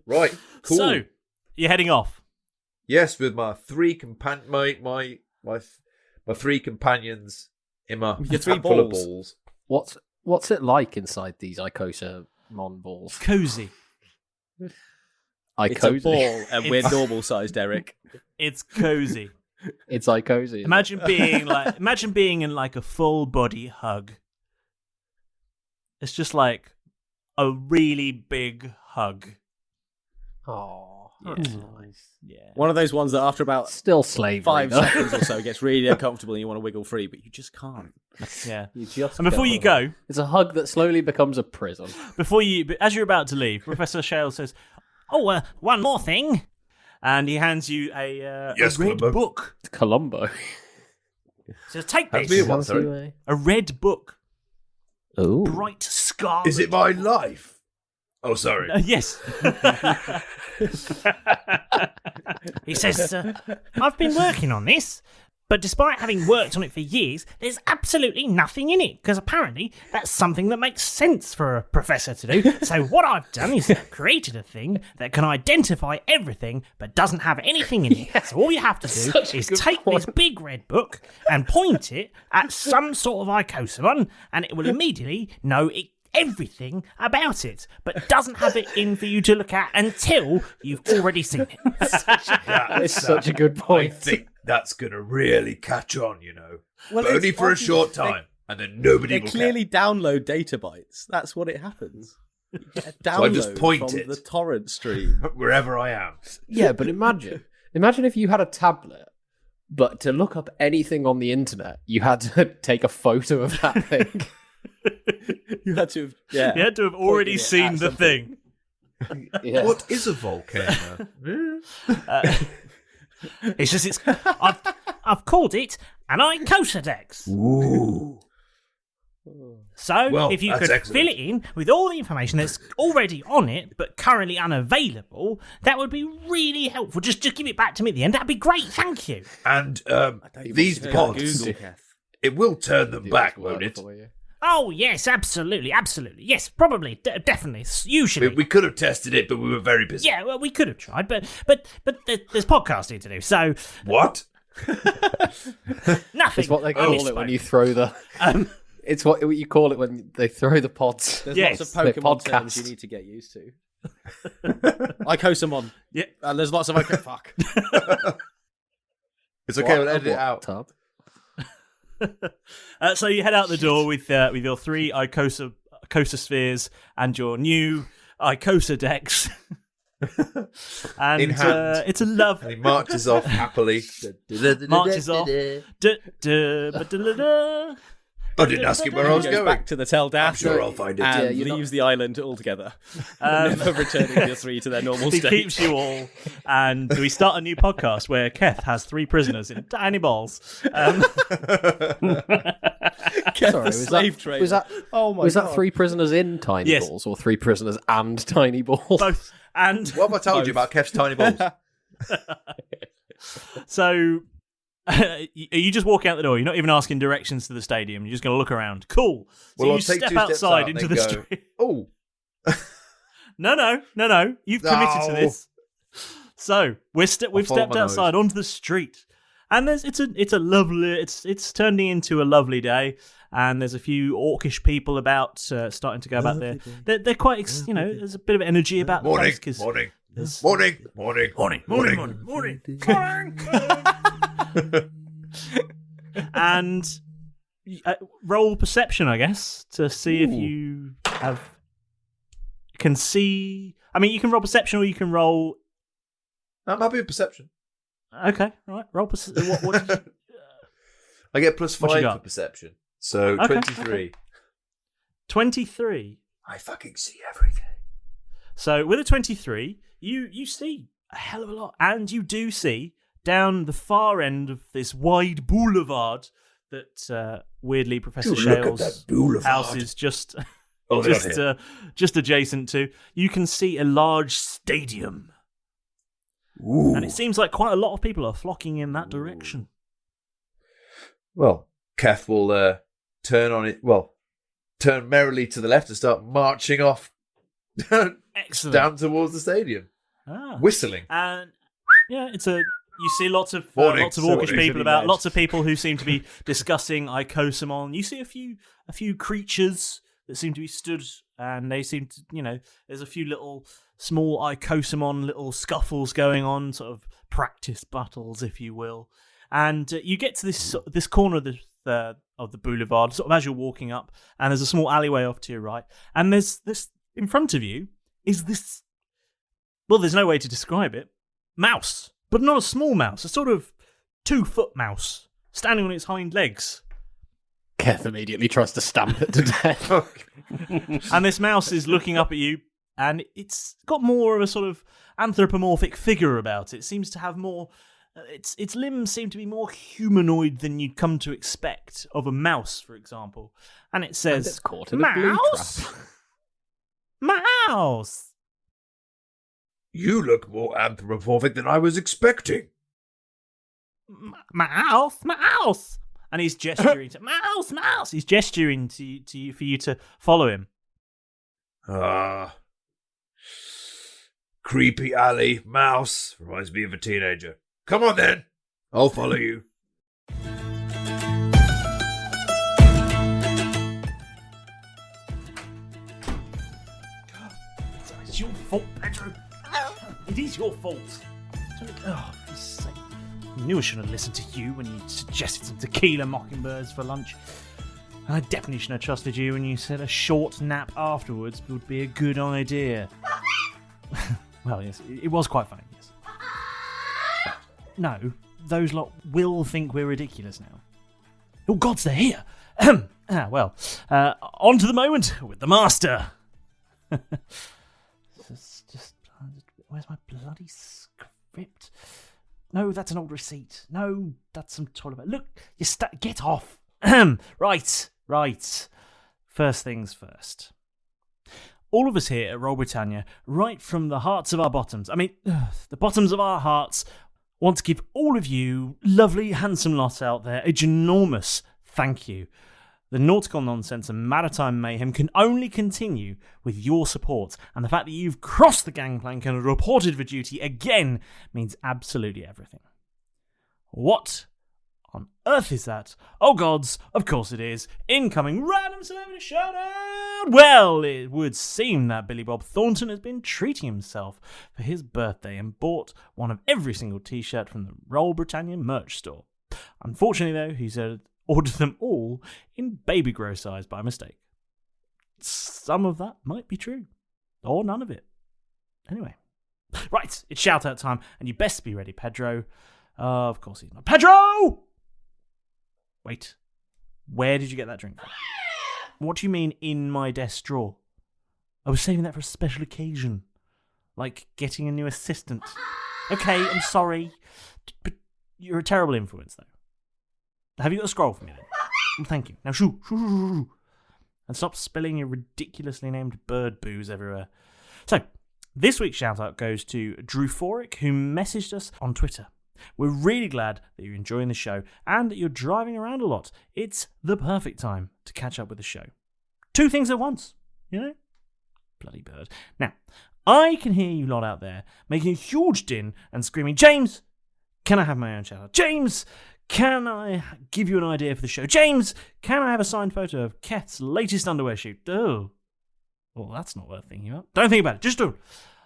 Right, cool. So, you're heading off. Yes, with my three my three companions in my Your 3 full of balls. balls. What's it like inside these icosamon balls? Cozy. It's a ball, and we're normal sized, Derek. It's cozy. It's icozy. Imagine being in like a full body hug. It's just like a really big hug. Oh. Nice. Yeah. One of those ones that after about still slavery 5 seconds or so gets really uncomfortable and you want to wiggle free, but you just can't. Yeah. You just and before you go, it's a hug that slowly becomes a prison. As you're about to leave, Professor Shale says, "Oh, one more thing," and he hands you a red book. It's Columbo. So take this. A red book. Oh, bright scarlet. Is it my life? Oh, sorry. Yes. He says, I've been working on this, but despite having worked on it for years, there's absolutely nothing in it, because apparently that's something that makes sense for a professor to do. So what I've done is created a thing that can identify everything, but doesn't have anything in it. So all you have to do is take this big red book and point it at some sort of icosomon, and it will immediately know everything about it, but doesn't have it in for you to look at until you've already seen it. It's such a good point. I think that's going to really catch on, Well, but only for a short time, and then nobody will clearly download data bytes. That's what it happens. So I just point from it the torrent stream wherever I am. Yeah, but imagine if you had a tablet, but to look up anything on the internet, you had to take a photo of that thing. You had to have, You had to have already seen the thing. Yeah. What is a volcano? It's just I've called it an icosodex. Ooh. So if you could fill it in with all the information that's already on it but currently unavailable, that would be really helpful. Just give it back to me at the end. That'd be great. Thank you. And these pods, it will turn them back, won't it? Oh, yes, absolutely. Yes, probably, definitely, usually. We could have tested it, but we were very busy. Yeah, well, we could have tried, but there's podcasting to do, so... What? Nothing. It's what they call it when you throw the... It's what you call it when they throw the pods. There's lots of Pokemon terms you need to get used to. Icosomon. Yeah. And there's lots of fuck. It's okay, we'll edit it out. Tub? So you head out the door with your 3 icosospheres and your new icosodex. And in hand. It's a love. And he marches off happily. Marches off. I didn't ask him where I was Goes going. back to the Teldath. I'm sure I'll find it. And leaves the island altogether. Never returning the 3 to their normal He state. keeps you all, and we start a new podcast where Keth has 3 prisoners in tiny balls. Sorry, Was that 3 prisoners in tiny balls or 3 prisoners and tiny balls? Both. And What have I told you about Kev's tiny balls? so, you just walk out the door. You're not even asking directions to the stadium. You're just going to look around. Cool. So Well, I'll you take step 2 steps outside out into and the go, street. Oh, No. You've committed to No. this. So we've follow stepped my outside onto the street, and it's a lovely. It's turning into a lovely day, and there's a few orcish people about starting to go about there. They're quite there's a bit of energy about the place because morning. And roll perception, I guess, to see if you can see. I mean, you can roll perception, or you can roll. I'm happy with perception. Okay, right. Roll perception. What did you... I get +5 What you got? for perception. So Okay, 23. okay. 23. I fucking see everything. So with a 23, you see a hell of a lot, and you do see down the far end of this wide boulevard that weirdly Professor Shale's house is just just adjacent to. You can see a large stadium. Ooh. And it seems like quite a lot of people are flocking in that direction. Well, Keth will turn merrily to the left and start marching off Excellent. down towards the stadium, whistling. And yeah, you see lots of Morning. orcish people about, red. lots of people who seem to be discussing icosomon. You see a few creatures that seem to be stood, and they seem to, there's a few little small icosomon little scuffles going on, sort of practice battles, if you will. And you get to this corner of the boulevard, sort of as you're walking up, and there's a small alleyway off to your right, and there's this in front of you is this Well, there's no way to describe it. Mouse, but not a small mouse, a sort of 2-foot mouse, standing on its hind legs. Keth immediately tries to stamp it to death. And this mouse is looking up at you, and it's got more of a sort of anthropomorphic figure about it. It seems to have more... Its limbs seem to be more humanoid than you'd come to expect of a mouse, for example. And it says, it's caught in a glue trap. Mouse! You look more anthropomorphic than I was expecting. Mouse! And he's gesturing to mouse. He's gesturing to you for you to follow him. Creepy alley mouse reminds me of a teenager. Come on then, I'll follow you. It's your fault, Pedro. It is your fault. Oh, for God's sake. I knew I shouldn't have listened to you when you suggested some tequila mockingbirds for lunch. And I definitely shouldn't have trusted you when you said a short nap afterwards would be a good idea. Well, yes, it was quite funny, yes. No, those lot will think we're ridiculous now. Oh, gods, they're here. On to the moment with the master. Where's my bloody script? No, that's an old receipt. No, that's some toilet. Look, get off. Right. First things first. All of us here at Roll Britannia, right from the hearts of our bottoms, the bottoms of our hearts, want to give all of you lovely, handsome lot out there a ginormous thank you. The nautical nonsense and maritime mayhem can only continue with your support, and the fact that you've crossed the gangplank and reported for duty again means absolutely everything. What on earth is that? Oh gods, of course it is. Incoming random celebrity shout-out! Well, it would seem that Billy Bob Thornton has been treating himself for his birthday and bought one of every single t-shirt from the Roll Britannia merch store. Unfortunately though, he said ordered them all in baby grow size by mistake. Some of that might be true, or none of it. Anyway, right, it's shout-out time, and you best be ready, Pedro. Of course he's not. Pedro! Wait, where did you get that drink from? What do you mean, in my desk drawer? I was saving that for a special occasion. Like getting a new assistant. Okay, I'm sorry. But you're a terrible influence, though. Have you got a scroll for me, then? Well, thank you. Now, shoo. And stop spilling your ridiculously named bird booze everywhere. So, this week's shout-out goes to Drew Forick, who messaged us on Twitter. We're really glad that you're enjoying the show and that you're driving around a lot. It's the perfect time to catch up with the show. 2 things at once, you know? Bloody bird. Now, I can hear you lot out there making a huge din and screaming, James, can I have my own shout-out? James, can I give you an idea for the show? James, can I have a signed photo of Keth's latest underwear shoot? Oh, well, that's not worth thinking about. Don't think about it. Just do it.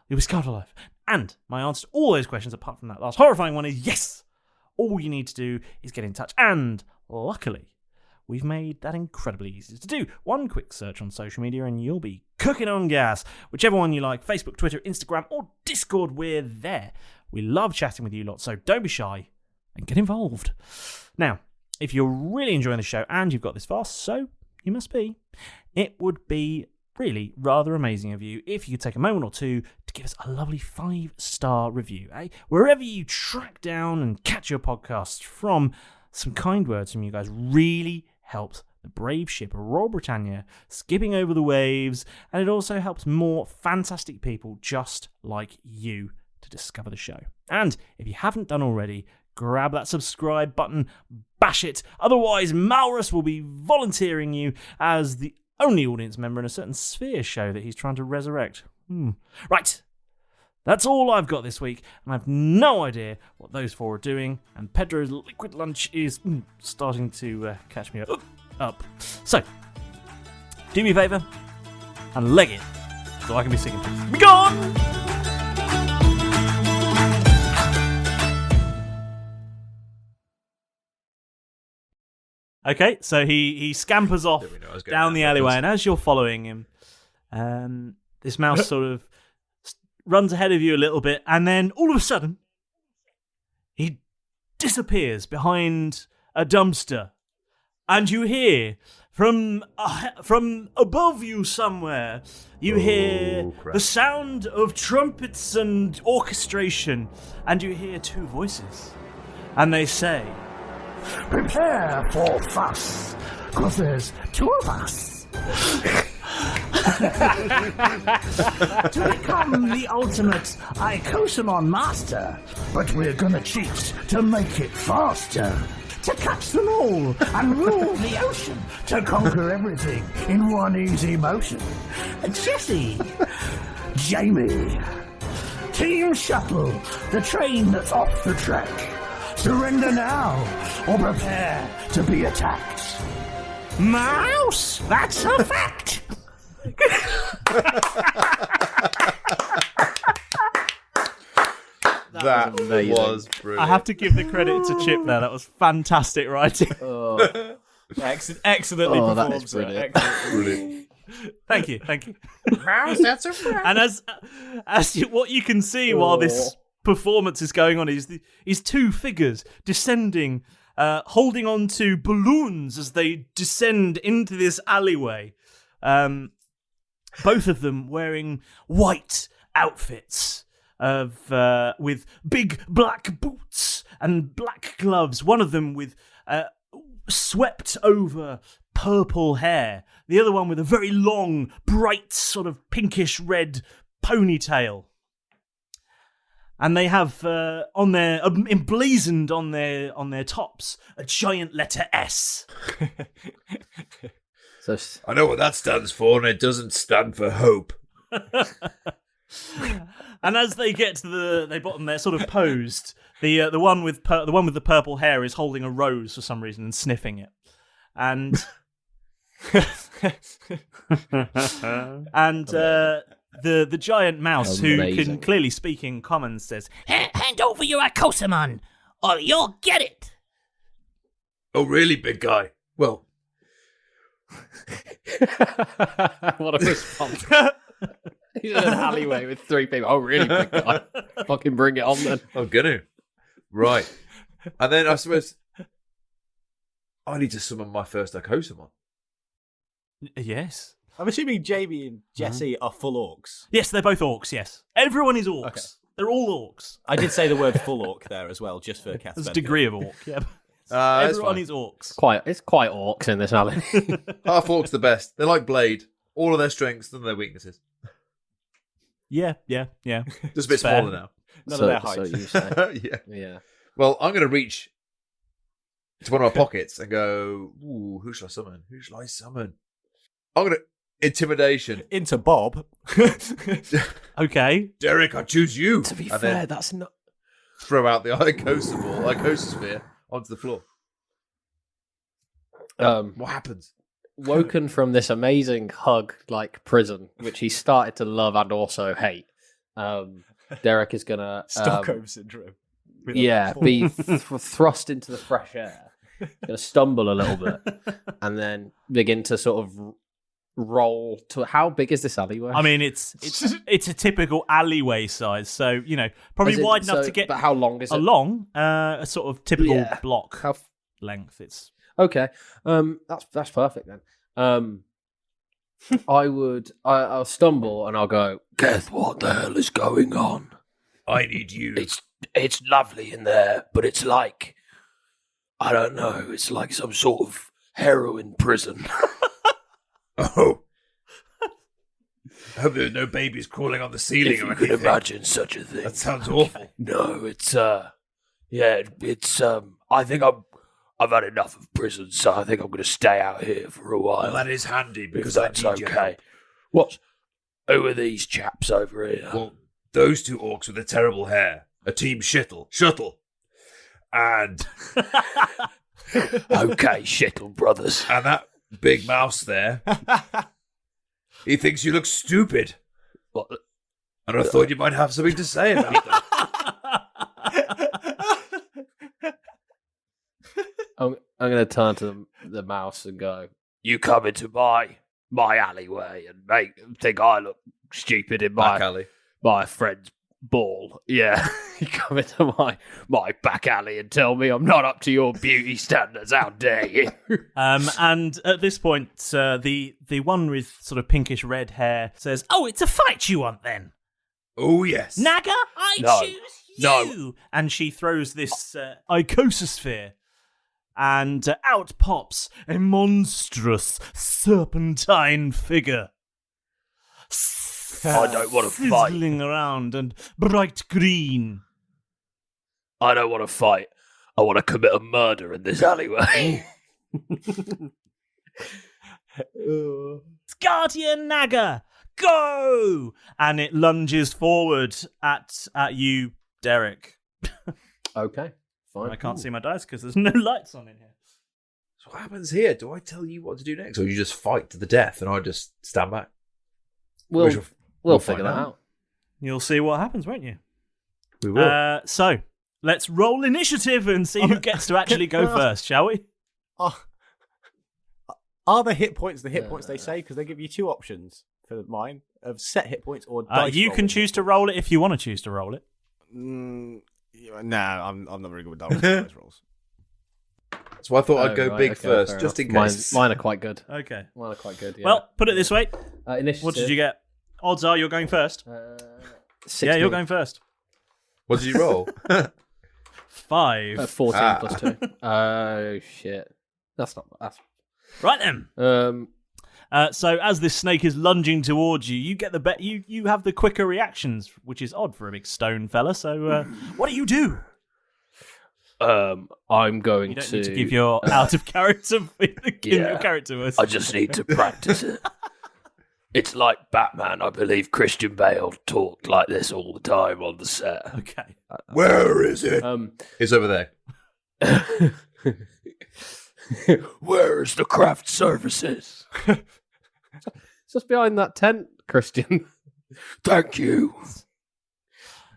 You'll be scarred for life. And my answer to all those questions, apart from that last horrifying one, is yes. All you need to do is get in touch. And luckily, we've made that incredibly easy to do. One quick search on social media and you'll be cooking on gas. Whichever one you like, Facebook, Twitter, Instagram, or Discord, we're there. We love chatting with you lot, so don't be shy and get involved. Now, if you're really enjoying the show and you've got this far, so you must be, it would be really rather amazing of you if you could take a moment or two to give us a lovely 5-star review, wherever you track down and catch your podcasts from. Some kind words from you guys really helps the brave ship Roll Britannia skipping over the waves, and it also helps more fantastic people just like you to discover the show. And if you haven't done already, grab that subscribe button, bash it, otherwise Malrus will be volunteering you as the only audience member in a certain sphere show that he's trying to resurrect. Right, that's all I've got this week, and I have no idea what those 4 are doing, and Pedro's liquid lunch is starting to catch me up. So, do me a favour, and leg it, so I can be singing. Be gone! Okay, so he scampers off down the alleyway, and as you're following him, this mouse sort of runs ahead of you a little bit, and then all of a sudden, he disappears behind a dumpster, and you hear from above you somewhere, you hear the sound of trumpets and orchestration, and you hear two voices, and they say, "Prepare for fuss, 'cause there's two of us." To become the ultimate Icosamon master, but we're gonna cheat to make it faster. To catch them all and rule the ocean, to conquer everything in one easy motion. Jesse, Jamie, Team Shuttle, the train that's off the track. Surrender now, or prepare to be attacked. Mouse, that's a fact. That was brilliant. I have to give the credit to Chip there. That was fantastic writing. Excellently performed. That is brilliant. Brilliant. Thank you. Mouse, that's a fact. And what you can see while this performance is going on is two figures descending, holding on to balloons as they descend into this alleyway. Both of them wearing white outfits with big black boots and black gloves. One of them with swept over purple hair. The other one with a very long, bright, sort of pinkish red ponytail. And they have emblazoned on their tops a giant letter S. So I know what that stands for, and it doesn't stand for hope. And as they get to the bottom, they're sort of posed. The one with the purple hair is holding a rose for some reason and sniffing it, and the giant mouse who can clearly speak in common says, Hand over your Icosamon, or you'll get it. Oh, really, big guy? Well, what a response. He's in an alleyway with three people. Oh, really, big guy? Fucking bring it on then. I'm gonna. Right. And then I suppose I need to summon my first Icosamon. yes. I'm assuming Jamie and Jesse are full orcs. Yes, they're both orcs, yes. Everyone is orcs. Okay. They're all orcs. I did say the word full orc there as well, just for Keth's There's a degree of orc, yeah. Everyone is orcs. It's quite orcs in this alley. Half orcs the best. They're like Blade. All of their strengths and their weaknesses. Yeah. Just a bit smaller now. None of their height. So you say. Yeah. Well, I'm going to reach to one of my pockets and go, ooh, who shall I summon? I'm going to intimidation. Into Bob. Okay. Derek, I choose you. To be fair, that's not... Throw out the icosasphere onto the floor. What happens? Woken from this amazing hug-like prison, which he started to love and also hate, Derek is going to... Stockholm Syndrome. Be thrust into the fresh air. Going to stumble a little bit and then begin to sort of roll to... How big is this alleyway? I mean, it's a typical alleyway size, so, probably wide enough to get... But how long is it? A sort of typical block length. It's... Okay, that's perfect then. I'll stumble and I'll go, Keth, what the hell is going on? I need you. It's lovely in there, but it's like, I don't know, it's like some sort of heroin prison. Oh. I hope there's no babies crawling on the ceiling or anything. If you could imagine such a thing. That sounds awful. No, it's, I think I've had enough of prison, so I think I'm going to stay out here for a while. Well, that is handy, because that's okay. Who are these chaps over here? Well, those two orcs with the terrible hair are Team Shuttle. And... Okay, Shuttle brothers. And that big mouse there, he thinks you look stupid. What? And I thought you might have something to say about that. I'm going to turn to the mouse and go, you come into my alleyway and think I look stupid in my... my friend's ball. Yeah, you come into my back alley and tell me I'm not up to your beauty standards. How dare you? And at this point, the one with sort of pinkish red hair says, "Oh, it's a fight you want then?" Oh yes, Naga, I choose you. No. And she throws this icososphere, and out pops a monstrous serpentine figure. I don't want to fight. Sizzling around and bright green. I don't want to fight. I want to commit a murder in this alleyway. Guardian Naga, go! And it lunges forward at you, Derek. Okay, fine. I can't see my dice because there's no lights on in here. So what happens here? Do I tell you what to do next, or you just fight to the death and I just stand back? We'll figure that out. You'll see what happens, won't you? We will. So, let's roll initiative and see who gets to actually go first, shall we? Are the hit points they say? Because they give you two options for mine of set hit points or dice you can choose to roll it if you want to choose to roll it. No, I'm not very good with dice rolls. So I thought I'd go big first, just in case. Mine are quite good. Okay. Mine are quite good, yeah. Well, put it this way. Initiative. What did you get? Odds are you're going first. 16. Yeah, you're going first. What did you roll? 5. 14 plus 2. Oh, shit. That's not... That's... Right then. So as this snake is lunging towards you, you get the you have the quicker reactions, which is odd for a big stone fella. So what do you do? I'm going you don't need to give your out of character your character voice. I just need to practice it. It's like Batman. I believe Christian Bale talked like this all the time on the set. Okay. Where is it? It's over there. Where is the craft services? It's just behind that tent, Christian. Thank you.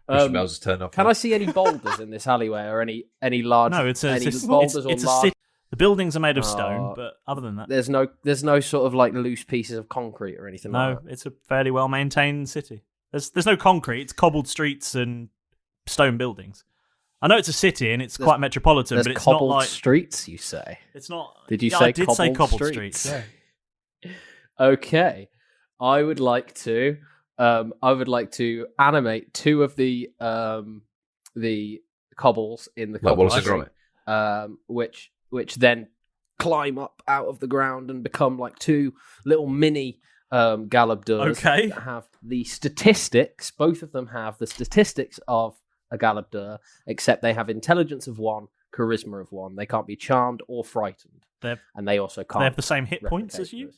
Christian Bale's just turned off. Can I see any boulders in this alleyway or any large? No, it's a city. The buildings are made of stone, but other than that, there's no sort of like loose pieces of concrete or anything. No, like that. It's a fairly well maintained city. There's no concrete. It's cobbled streets and stone buildings. I know it's a city and it's quite metropolitan, but it's not like streets. You say it's not. Did you say? I did say cobbled streets. Yeah. Okay, I would like to animate two of the cobbles in the cobble which then climb up out of the ground and become like two little mini Galabdurs. Okay. That have the statistics. Both of them have the statistics of a Galabdur, except they have intelligence of 1, charisma of 1. They can't be charmed or frightened. And they also can't. They have the same hit points as you?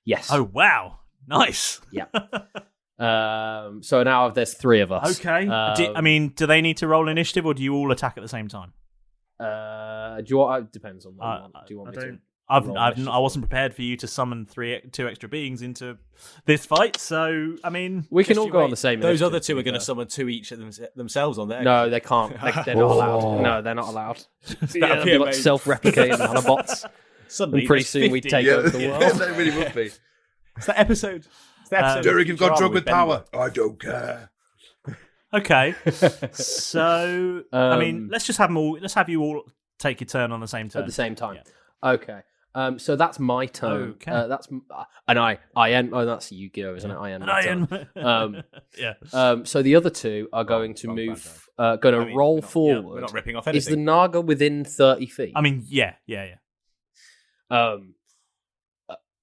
Yes. Oh, wow. Nice. Yeah. So now there's 3 of us. Okay. Do they need to roll initiative or do you all attack at the same time? Do you want? It depends on what you want. Do you want me to? I wasn't prepared for you to summon 2 extra beings into this fight, so I mean, we can all go on the same. Those other 2 are going to summon 2 each of themselves on there. No, they can't. They're not allowed. No, they're not allowed. That'd be like self-replicating nanobots. Suddenly, and pretty soon we take over the world. That really would be. It's that episode. Derek, you've got drunk with power. I don't care. Okay, so I mean, let's just have them all. Let's have you all take your turn on the same turn at the same time. Yeah. Okay. So that's my turn. Okay. That's and I end. Oh, that's Yu-Gi-Oh, isn't it? I end. Yeah. So the other 2 are going to move. Going to roll forward. We're not ripping off anything. Is the Naga within 30 feet? I mean, yeah.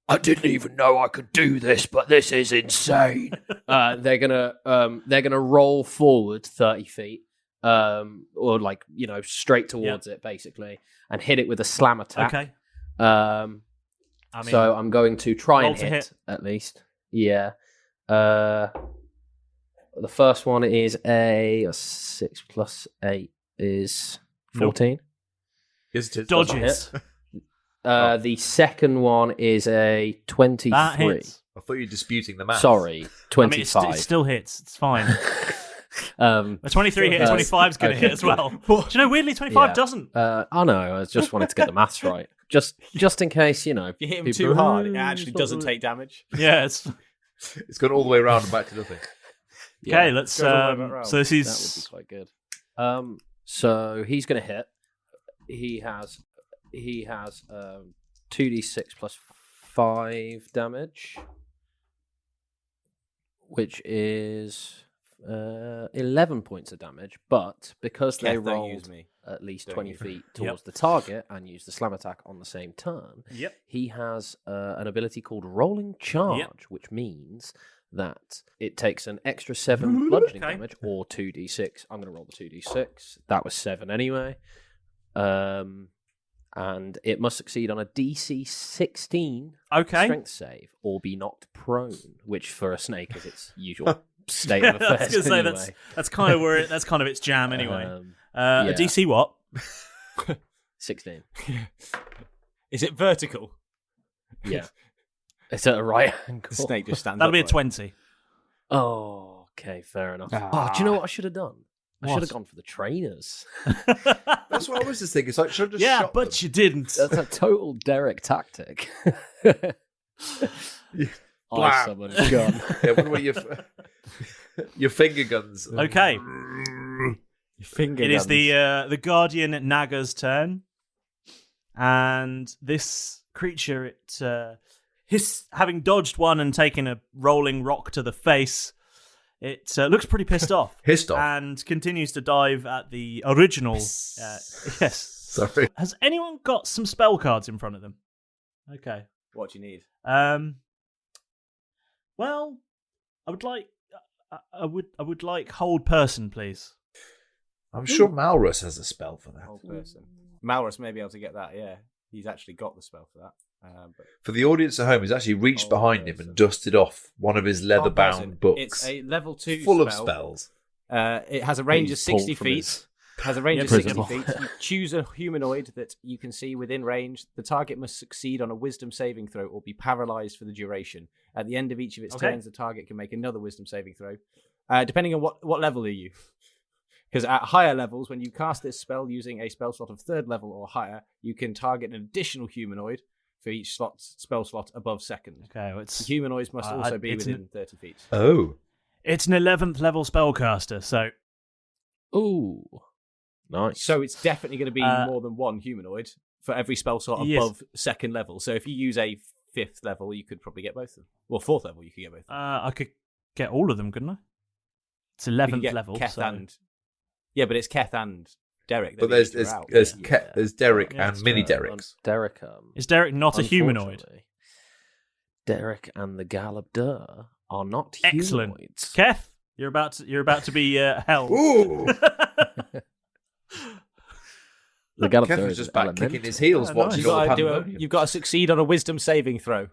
I didn't even know I could do this, but this is insane. They're gonna roll forward 30 feet, or like straight towards it basically, and hit it with a slam attack. Okay. So I'm going to try and hit at least. Yeah. The first one is a 6 plus 8 is 14. Yes, it is. Dodges. The second one is a 23. That hits. I thought you were disputing the math. Sorry, 25. I mean, it still hits. It's fine. A 23 hit, 25 is going to hit as well. Do you know, weirdly, 25 doesn't. I know. I just wanted to get the maths right. Just in case, If you hit him too hard, it actually doesn't take damage. Yeah, it's gone all the way around and back to nothing. Okay, let's. So this is that would be quite good. So he's going to hit. He has 2d6 plus 5 damage, which is 11 points of damage. But because they rolled at least 20 feet towards the target and used the slam attack on the same turn, he has an ability called Rolling Charge, which means that it takes an extra 7 bludgeoning damage or 2d6. I'm going to roll the 2d6. That was 7 anyway. And it must succeed on a DC 16 strength save or be knocked prone, which for a snake is its usual state of affairs. I was going to say that's kind of where that's kind of its jam anyway. A DC what? 16. Is it vertical? Yeah. It's at a right angle. The snake just stands. That'll be a 20. Oh, okay, fair enough. Oh, do you know what I should have done? I should have gone for the trainers. That's what I was just thinking. It's like, should have just shot but them. you didn't. That's a total Derek tactic. I summon a gun. What about your finger guns? Okay. Your finger It guns. is the Guardian Naga's turn. And this creature, having dodged one and taken a rolling rock to the face, it looks pretty pissed off. Pissed off. And continues to dive at the original. Yes. Sorry. Has anyone got some spell cards in front of them? Okay. What do you need? Well, I would like hold person, please. I'm sure Malrus has a spell for that. Whole person. Malrus may be able to get that, yeah. He's actually got the spell for that. But For the audience at home, he's actually reached behind him and dusted off one of his leather-bound books. It's a level 2 full spell. of spells. It has a range of 60 feet. Has a range of 60 feet. You choose a humanoid that you can see within range. The target must succeed on a wisdom saving throw or be paralyzed for the duration. At the end of each of its turns, the target can make another wisdom saving throw. Depending on what level are you. Because at higher levels, when you cast this spell using a spell slot of 3rd level or higher, you can target an additional humanoid for each spell slot above 2nd. Okay, well, it's humanoids must also be within 30 feet. Oh. It's an 11th level spellcaster, so... Ooh. Nice. So it's definitely going to be more than one humanoid for every spell slot above 2nd level. So if you use a 5th level, you could probably get both of them. Well, 4th level, you could get both of them. I could get all of them, couldn't I? It's 11th level. Keth so... and... Yeah, but it's Keth and Derek. But there's Derek and mini Dereks. Derek. Is Derek not a humanoid? Derek and the Galabdur are not Excellent. humanoids. Keth, you're about to be held. Ooh. The Galabdur Keth was is just back elemental. kicking his heels watching all the pandemonium. You've got to succeed on a wisdom saving throw.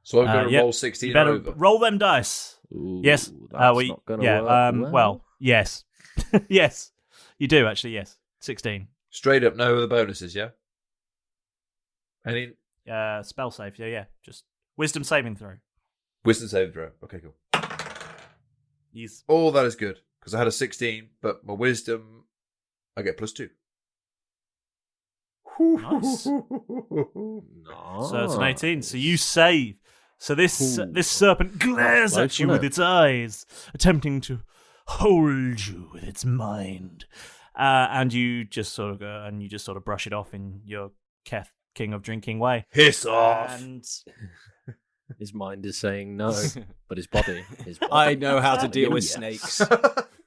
So I'm going to roll 16 you better over. Roll them dice. Ooh, Yes. that's not gonna work well, yes. Yes. You do, actually, yes. 16. Straight up, no other bonuses, yeah? Any Spell save, yeah. Just wisdom saving throw. wisdom saving throw. Okay, cool. Yes. Oh, that is good. Because I had a 16, but my wisdom, I get +2. Nice. So it's an 18. So you save. So this serpent glares at you with its eyes, attempting to hold you with its mind. And you just sort of go and you just sort of brush it off in your Keth King of Drinking way. Piss off. And his mind is saying no, but his body is. I know how to deal with snakes.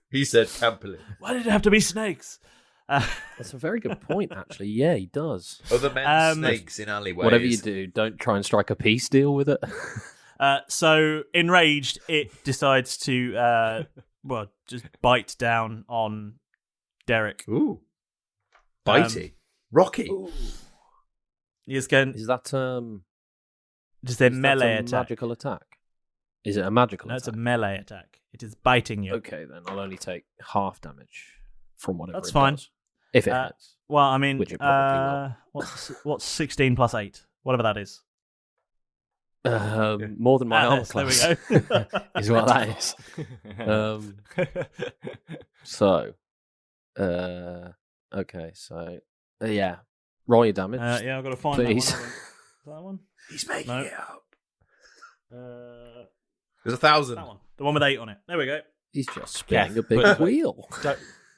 He said campily. Why did it have to be snakes? That's a very good point, actually. Yeah, he does. Other men snakes in alleyways. Whatever you do, don't try and strike a peace deal with it. So enraged, it decides to just bite down on Derek. Ooh, bitey, rocky. Ooh. Is that is their melee that a attack? magical attack? Is it a magical No, attack? it's a melee attack. It is biting you. Okay, then I'll only take half damage from whatever. That's it fine. does. If it hits. Well, I mean, Which it probably what's 16 plus 8? Whatever that is. More than my armor class. There we go. Is what that is. Okay, so yeah, roll your damage. Yeah, I've got to find please. that one. Is that one? He's making it up. There's 1,000. That one. The one with 8 on it. There we go. He's just spinning Keth, a big wheel.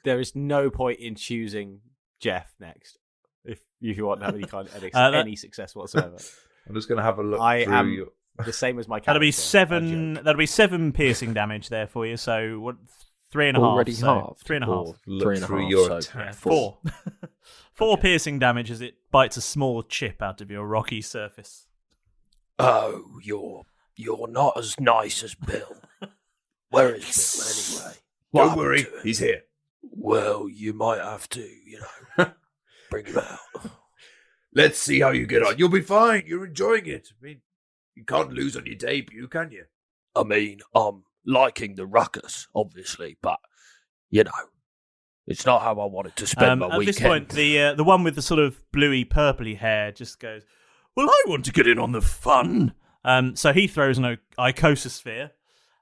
There is no point in choosing Jeff next if you want to have any kind of any success whatsoever. I'm just going to have a look I through am your... the same as my character. That'll be 7 piercing damage there for you. So what? 3.5. Already so halved. 3.5. Look 3.5, through your so attack. 4. 4 piercing damage as it bites a small chip out of your rocky surface. Oh, you're not as nice as Bill. Where is Bill anyway? Don't worry, he's here. Well, you might have to, bring him out. Let's see how you get on. You'll be fine. You're enjoying it. I mean, you can't lose on your debut, can you? I mean, I'm liking the ruckus, obviously, but, it's not how I wanted to spend my weekend. At this point, the one with the sort of bluey, purpley hair just goes, well, I want to get in on the fun. So he throws an icososphere,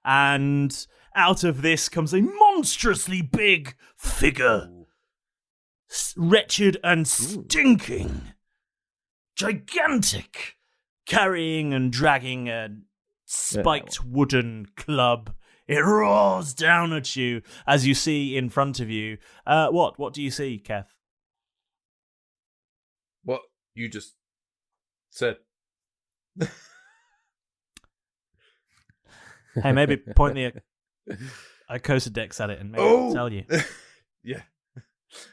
and out of this comes a monstrously big figure. Wretched and stinking. Gigantic. Carrying and dragging a spiked wooden club. It roars down at you as you see in front of you. What do you see, Keth? What you just said. Hey, maybe point the Icosodex at it and maybe it'll tell you. Yeah.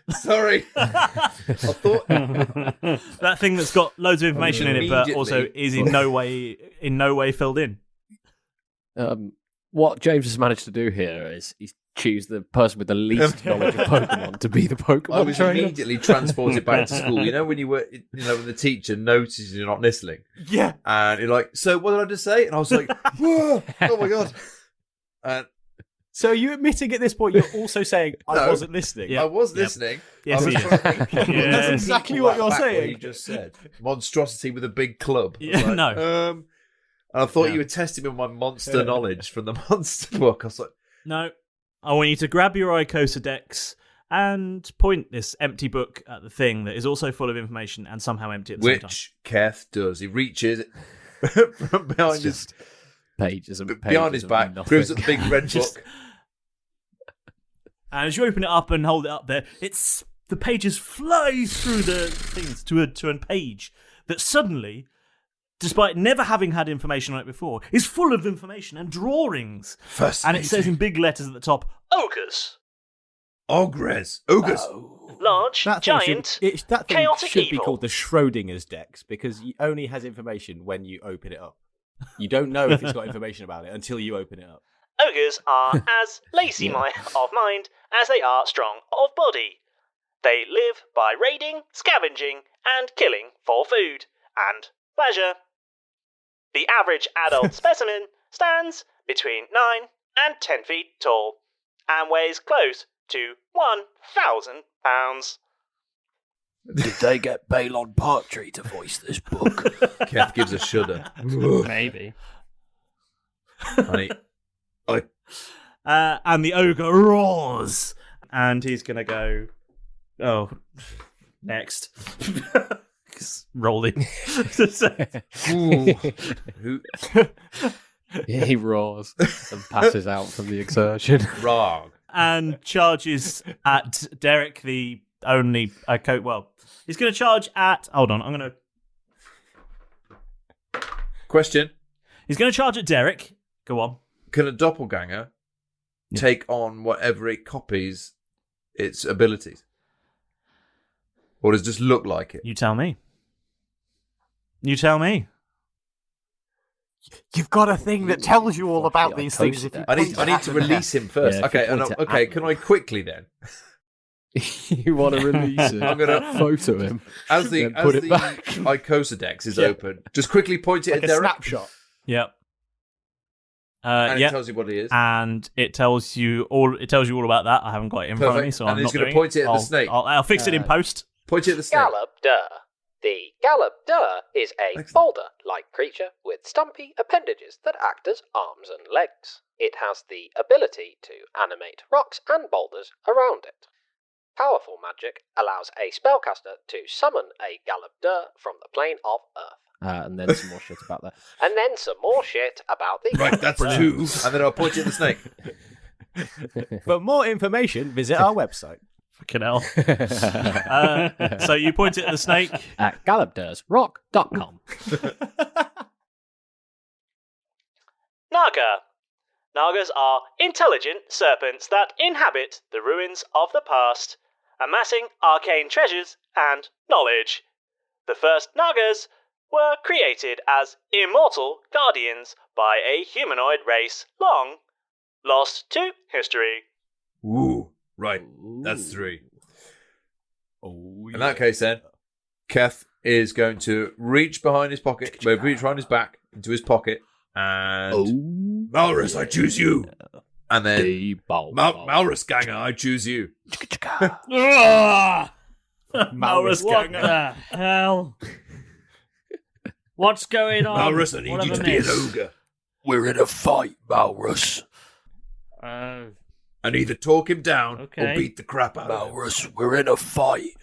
Sorry. I thought that thing that's got loads of information in it, but also is in no way filled in. What James has managed to do here is he's choose the person with the least knowledge of Pokemon to be the Pokemon I was trainer. immediately transported back to school. You know when you were, when the teacher notices you're not listening. Yeah. And you're like, so what did I just say? And I was like, whoa, oh my god. And so are you admitting at this point you're also saying I wasn't listening? I was listening. Yes, I was he is. trying to think, Yes. That's exactly what you're saying. What you just said. Monstrosity with a big club. I was Yeah, like, no. And I thought you were testing me on my monster knowledge from the monster book. I was like, No. I want you to grab your Icosodex and point this empty book at the thing that is also full of information and somehow empty at the same time. which Keth does. He reaches from behind his pages and pages behind his of back, nothing. grabs at the big red book. And as you open it up and hold it up there, the pages fly through the things to a page that suddenly, despite never having had information on it before, is full of information and drawings. And it says in big letters at the top, Ogres. Ogres. Large, That thing giant, that thing chaotic should evil. be called the Schrodinger's Dex because it only has information when you open it up. You don't know if it's got information about it until you open it up. Ogres are as lazy of mind as they are strong of body. They live by raiding, scavenging, and killing for food and pleasure. The average adult specimen stands between 9 and 10 feet tall and weighs close to 1,000 pounds. Did they get Balon Partry to voice this book? Keth gives a shudder. Maybe. And the ogre roars, and he's gonna go. Oh, next. Rolling. He roars and passes out from the exertion. Rog. And charges at Derek, the only well, he's going to charge at. Hold on, I'm going to. Question. He's going to charge at Derek. Go on. Can a doppelganger take on whatever it copies its abilities? Or does it just look like it? You tell me. You tell me. You've got a thing that tells you all about these things. If you I need to release him first. Yeah, okay, can I quickly then? You want to release it? I'm gonna photo him as the put it back. Icosodex is open. Just quickly point it like at a Derek. snapshot. Yep. And it tells you what it is. And it tells you all. It tells you all about that. I haven't got it in front of me, so and I'm he's not going to doing point it at the snake. I'll fix it in post. Point it at the snake. Gallop-dur. The Gallop-dur is a boulder-like creature with stumpy appendages that act as arms and legs. It has the ability to animate rocks and boulders around it. Powerful magic allows a spellcaster to summon a Galabdur from the plane of Earth. And then some more shit about that. And then some more shit about the... Right, that's 2. And then I'll point you at the snake. For more information, visit our website. Fucking hell. So you point it at the snake? At galabdursrock.com. Naga. Nagas are intelligent serpents that inhabit the ruins of the past, amassing arcane treasures and knowledge. The first Nagas were created as immortal guardians by a humanoid race long lost to history. Ooh, right. That's 3. In that case, then, Keth is going to reach behind his pocket, reach behind his back into his pocket, and Malrus, I choose you. And then Malrus Ganger, I choose you. Malrus What Ganger. the hell? What's going on? Malrus, I need you to be an ogre. We're in a fight, Malrus. Oh, And either talk him down Okay. or beat the crap out of him. Malrus, we're in a fight.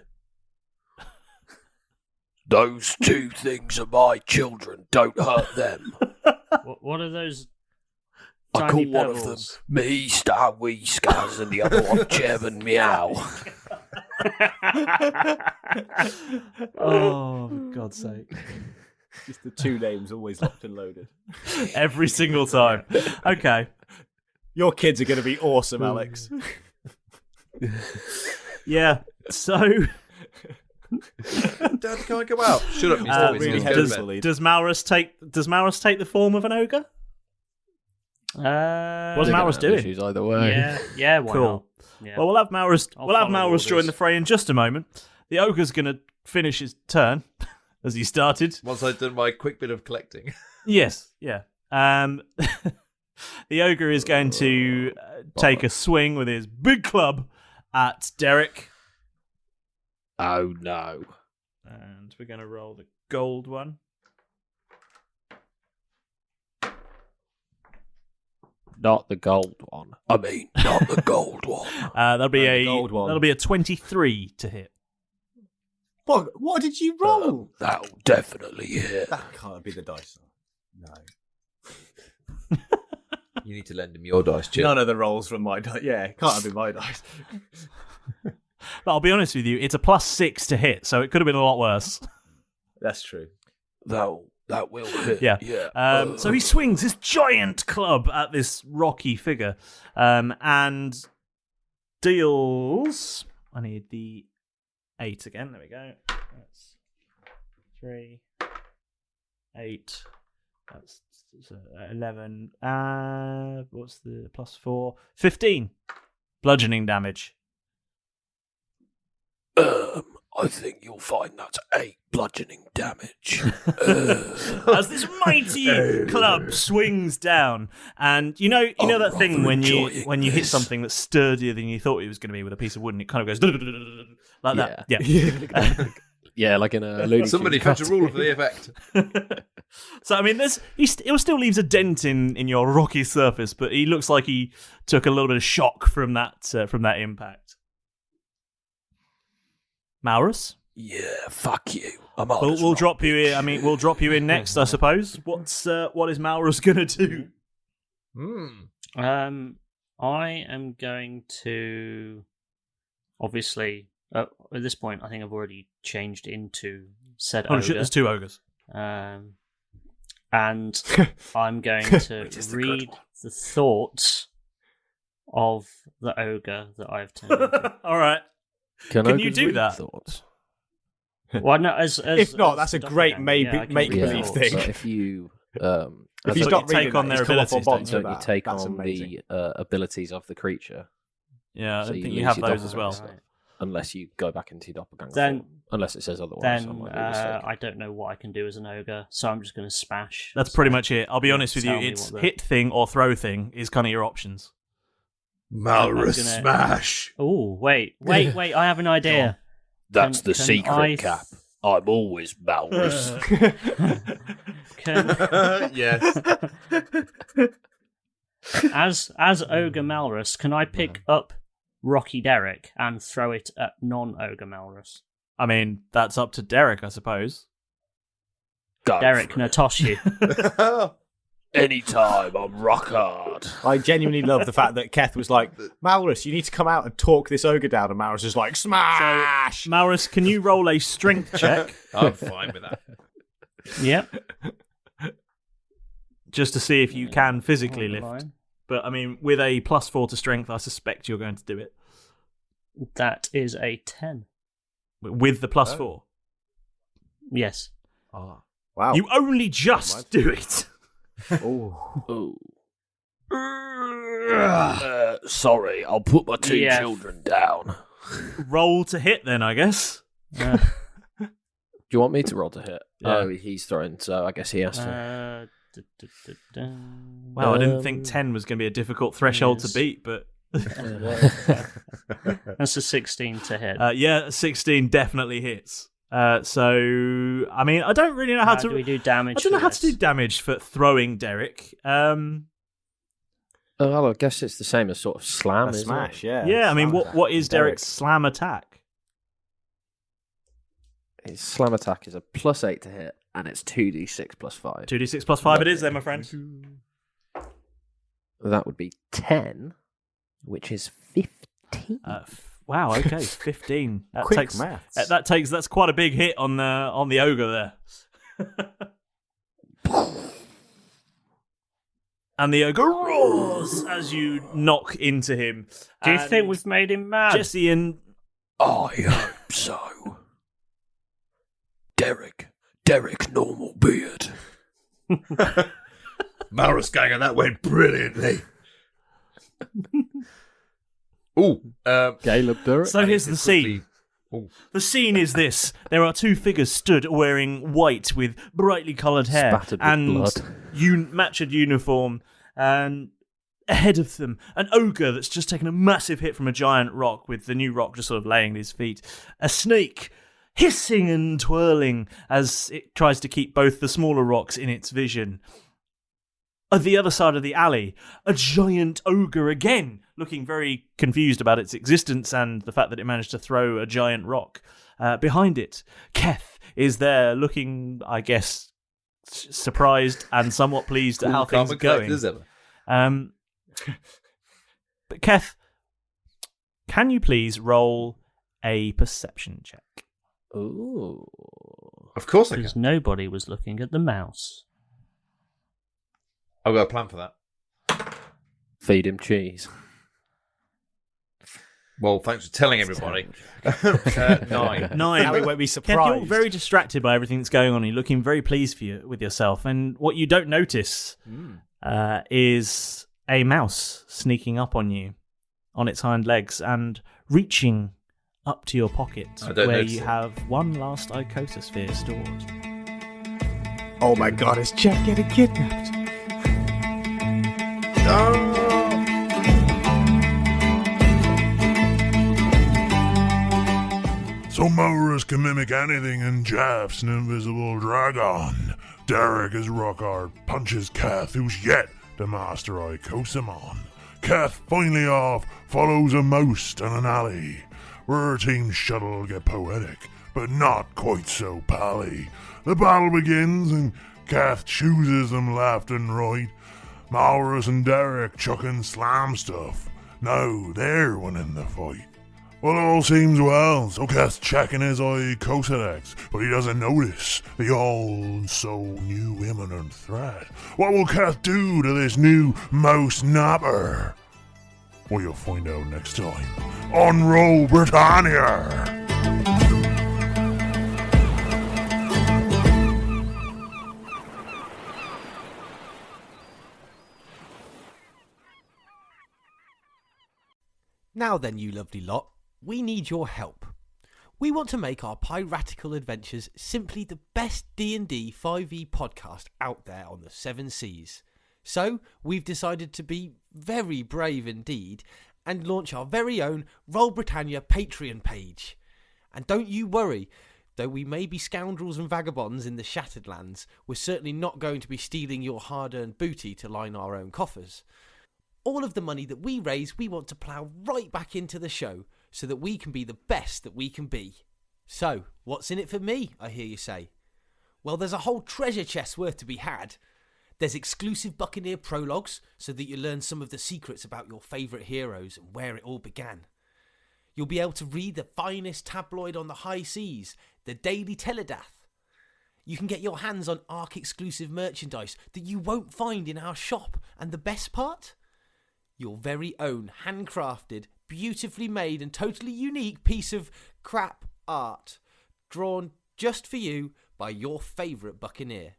Those 2 things are my children. Don't hurt them. what are those I tiny call one of them pebbles? Me Star Wheezcars and the other one Chairman Meow. Oh, for God's sake. Just the 2 names always locked and loaded. Every single time. Okay. Your kids are going to be awesome, Alex. Yeah, so... Dad, can I go out? Shut up, Mr. really Weasley. heavy Go to bed. bullied. Does Malrus take the form of an ogre? What's Malrus doing? Issues either way. Yeah, why Cool. not? Yeah. Well, we'll have Malrus. I'll We'll have follow Malrus join orders. the fray in just a moment. The ogre's going to finish his turn as he started. Once I've done my quick bit of collecting. Yes, yeah. The ogre is going to take a swing with his big club at Derek, Oh no. and we're going to roll the gold one. Not the gold one. I mean, not the gold one. That'll be the gold one. That'll be a 23 to hit. What did you roll? That'll definitely hit. That can't be the dice. No. You need to lend him your dice, Chip. None of the rolls from my dice. Yeah, it can't be my dice. But I'll be honest with you, it's a +6 to hit, so it could have been a lot worse. That's true. That will hit. Yeah. Yeah. So he swings his giant club at this rocky figure, and deals. I need the 8 again. There we go. That's 3, 8. That's 11. What's the +4? 15 bludgeoning damage. I think you'll find that's 8 bludgeoning damage. As this mighty club swings down, and you know that thing when you hit something that's sturdier than you thought it was going to be with a piece of wood, and it kind of goes like that. Yeah. Yeah, like in a Looney Somebody Tunes fetch a rule for the effect. So I mean, it still leaves a dent in your rocky surface, but he looks like he took a little bit of shock from that impact. Malrus? Yeah, fuck you. We'll drop you in. I mean, we'll drop you in next, I suppose. What is Malrus gonna do? I am going to obviously at this point I think I've already changed into said ogre. Shit, there's 2 ogres. And I'm going to read the thoughts of the ogre that I've turned into. All right. Can you do that? Thoughts? Well, no, if not, that's a great make-believe thing. So if you If you stop take on their abilities, don't you take on the abilities of the creature? Yeah, I So don't think lose you have your those as well. doppelganger stuff. Unless you go back into your doppelganger Then- form. Unless it says otherwise. Then so I might be mistaken. I don't know what I can do as an ogre, so I'm just going to smash. That's pretty much it. I'll be honest with you, tell me it's what the- hit thing or throw thing is kind of your options. Malrus I'm smash. Oh, wait, I have an idea. That's the Can secret, I- Cap. I'm always Malrus. Yes. As ogre Malrus, can I pick up Rocky Derek and throw it at non-ogre Malrus? I mean, that's up to Derek, I suppose. Derek can toss you. Anytime, I'm rock hard. I genuinely love the fact that Keth was like, Malrus, you need to come out and talk this ogre down. And Malrus is like, smash! So, Malrus, can you roll a strength check? I'm fine with that. Yep. Just to see if you can physically lift. But, I mean, with a +4 to strength, I suspect you're going to do it. That is a 10. With the +4? Yes. Oh, wow. You only just do it. Oh. Sorry, I'll put my two children down. Roll to hit then, I guess. Do you want me to roll to hit? Yeah. Oh, he's throwing, so I guess he has to. Wow, I didn't think 10 was going to be a difficult threshold to beat, but... That's a 16 to hit. 16 definitely hits. So, I mean, I don't really know how to... do we do damage? I don't know how to do damage for throwing Derek. Well, I guess it's the same as sort of slam, isn't smash, it? Yeah. Yeah, I mean, what is Derek's slam attack? His slam attack is a +8 to hit, and it's 2d6 + 5. 2d6 + 5 it is then, my friend. That would be 10, which is 15. Wow, okay, 15. That Quick takes maths. That's quite a big hit on the ogre there. And the ogre roars as you knock into him. Do you think we've made him mad? Jesse and... I hope so. Derek, normal beard. Malrus gang, and that went brilliantly. Caleb Derek. So here's the scene. The scene is this. There are two figures stood wearing white with brightly coloured hair and matched uniform, and ahead of them, an ogre that's just taken a massive hit from a giant rock, with the new rock just sort of laying at his feet. A snake hissing and twirling as it tries to keep both the smaller rocks in its vision. At the other side of the alley, a giant ogre again, looking very confused about its existence and the fact that it managed to throw a giant rock. Behind it, Keth is there looking, I guess, surprised and somewhat pleased at how things are going. But Keth, can you please roll a perception check? Ooh. Of course I can. Because nobody was looking at the mouse. I've got a plan for that. Feed him cheese. Well, thanks for telling everybody. 9. Now we won't be surprised. Kev, you're very distracted by everything that's going on. You're looking very pleased with yourself. And what you don't notice is a mouse sneaking up on you on its hind legs and reaching up to your pocket where you have one last icososphere stored. Oh my god, is Jack getting kidnapped? So Malrus can mimic anything and Jeff's an invisible dragon. Derek is rock hard, punches Keth, who's yet to master Icosamon. Keth, finally off, follows a mouse down an alley, where her team's shuttle get poetic, but not quite so pally. The battle begins and Keth chooses them left and right. Malrus and Derek chucking slam stuff. Now they're winning the fight. Well, all seems well, so Keth's checking his Icosadex, but he doesn't notice the all-so-new imminent threat. What will Keth do to this new mouse napper? Well, you'll find out next time on Roll Britannia. Now then, you lovely lot, we need your help. We want to make our piratical adventures simply the best D&D 5e podcast out there on the 7 seas. So, we've decided to be very brave indeed and launch our very own Roll Britannia Patreon page. And don't you worry, though we may be scoundrels and vagabonds in the Shattered Lands, we're certainly not going to be stealing your hard-earned booty to line our own coffers. All of the money that we raise, we want to plough right back into the show so that we can be the best that we can be. So, what's in it for me, I hear you say? Well, there's a whole treasure chest worth to be had. There's exclusive Buccaneer prologues so that you learn some of the secrets about your favourite heroes and where it all began. You'll be able to read the finest tabloid on the high seas, the Daily Teledath. You can get your hands on ARC exclusive merchandise that you won't find in our shop. And the best part? Your very own handcrafted, beautifully made and totally unique piece of crap art drawn just for you by your favourite Buccaneer.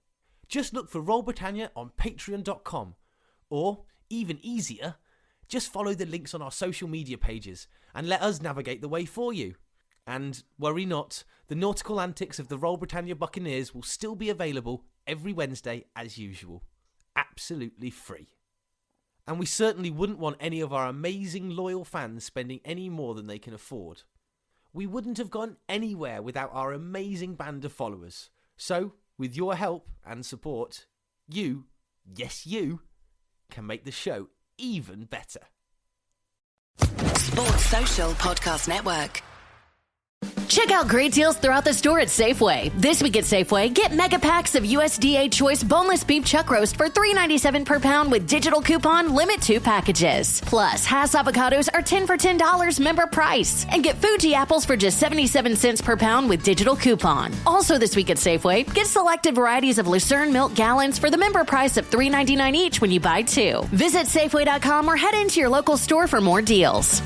Just look for Roll Britannia on patreon.com, or, even easier, just follow the links on our social media pages and let us navigate the way for you. And worry not, the nautical antics of the Roll Britannia Buccaneers will still be available every Wednesday as usual. Absolutely free. And we certainly wouldn't want any of our amazing loyal fans spending any more than they can afford. We wouldn't have gone anywhere without our amazing band of followers. So, with your help and support, you, yes you, can make the show even better. Sports Social Podcast Network. Check out great deals throughout the store at Safeway. This week at Safeway, get mega packs of USDA Choice boneless beef chuck roast for $3.97 per pound with digital coupon, limit 2 packages. Plus, Hass avocados are 10 for $10 member price. And get Fuji apples for just 77 cents per pound with digital coupon. Also this week at Safeway, get selected varieties of Lucerne milk gallons for the member price of $3.99 each when you buy 2. Visit Safeway.com or head into your local store for more deals.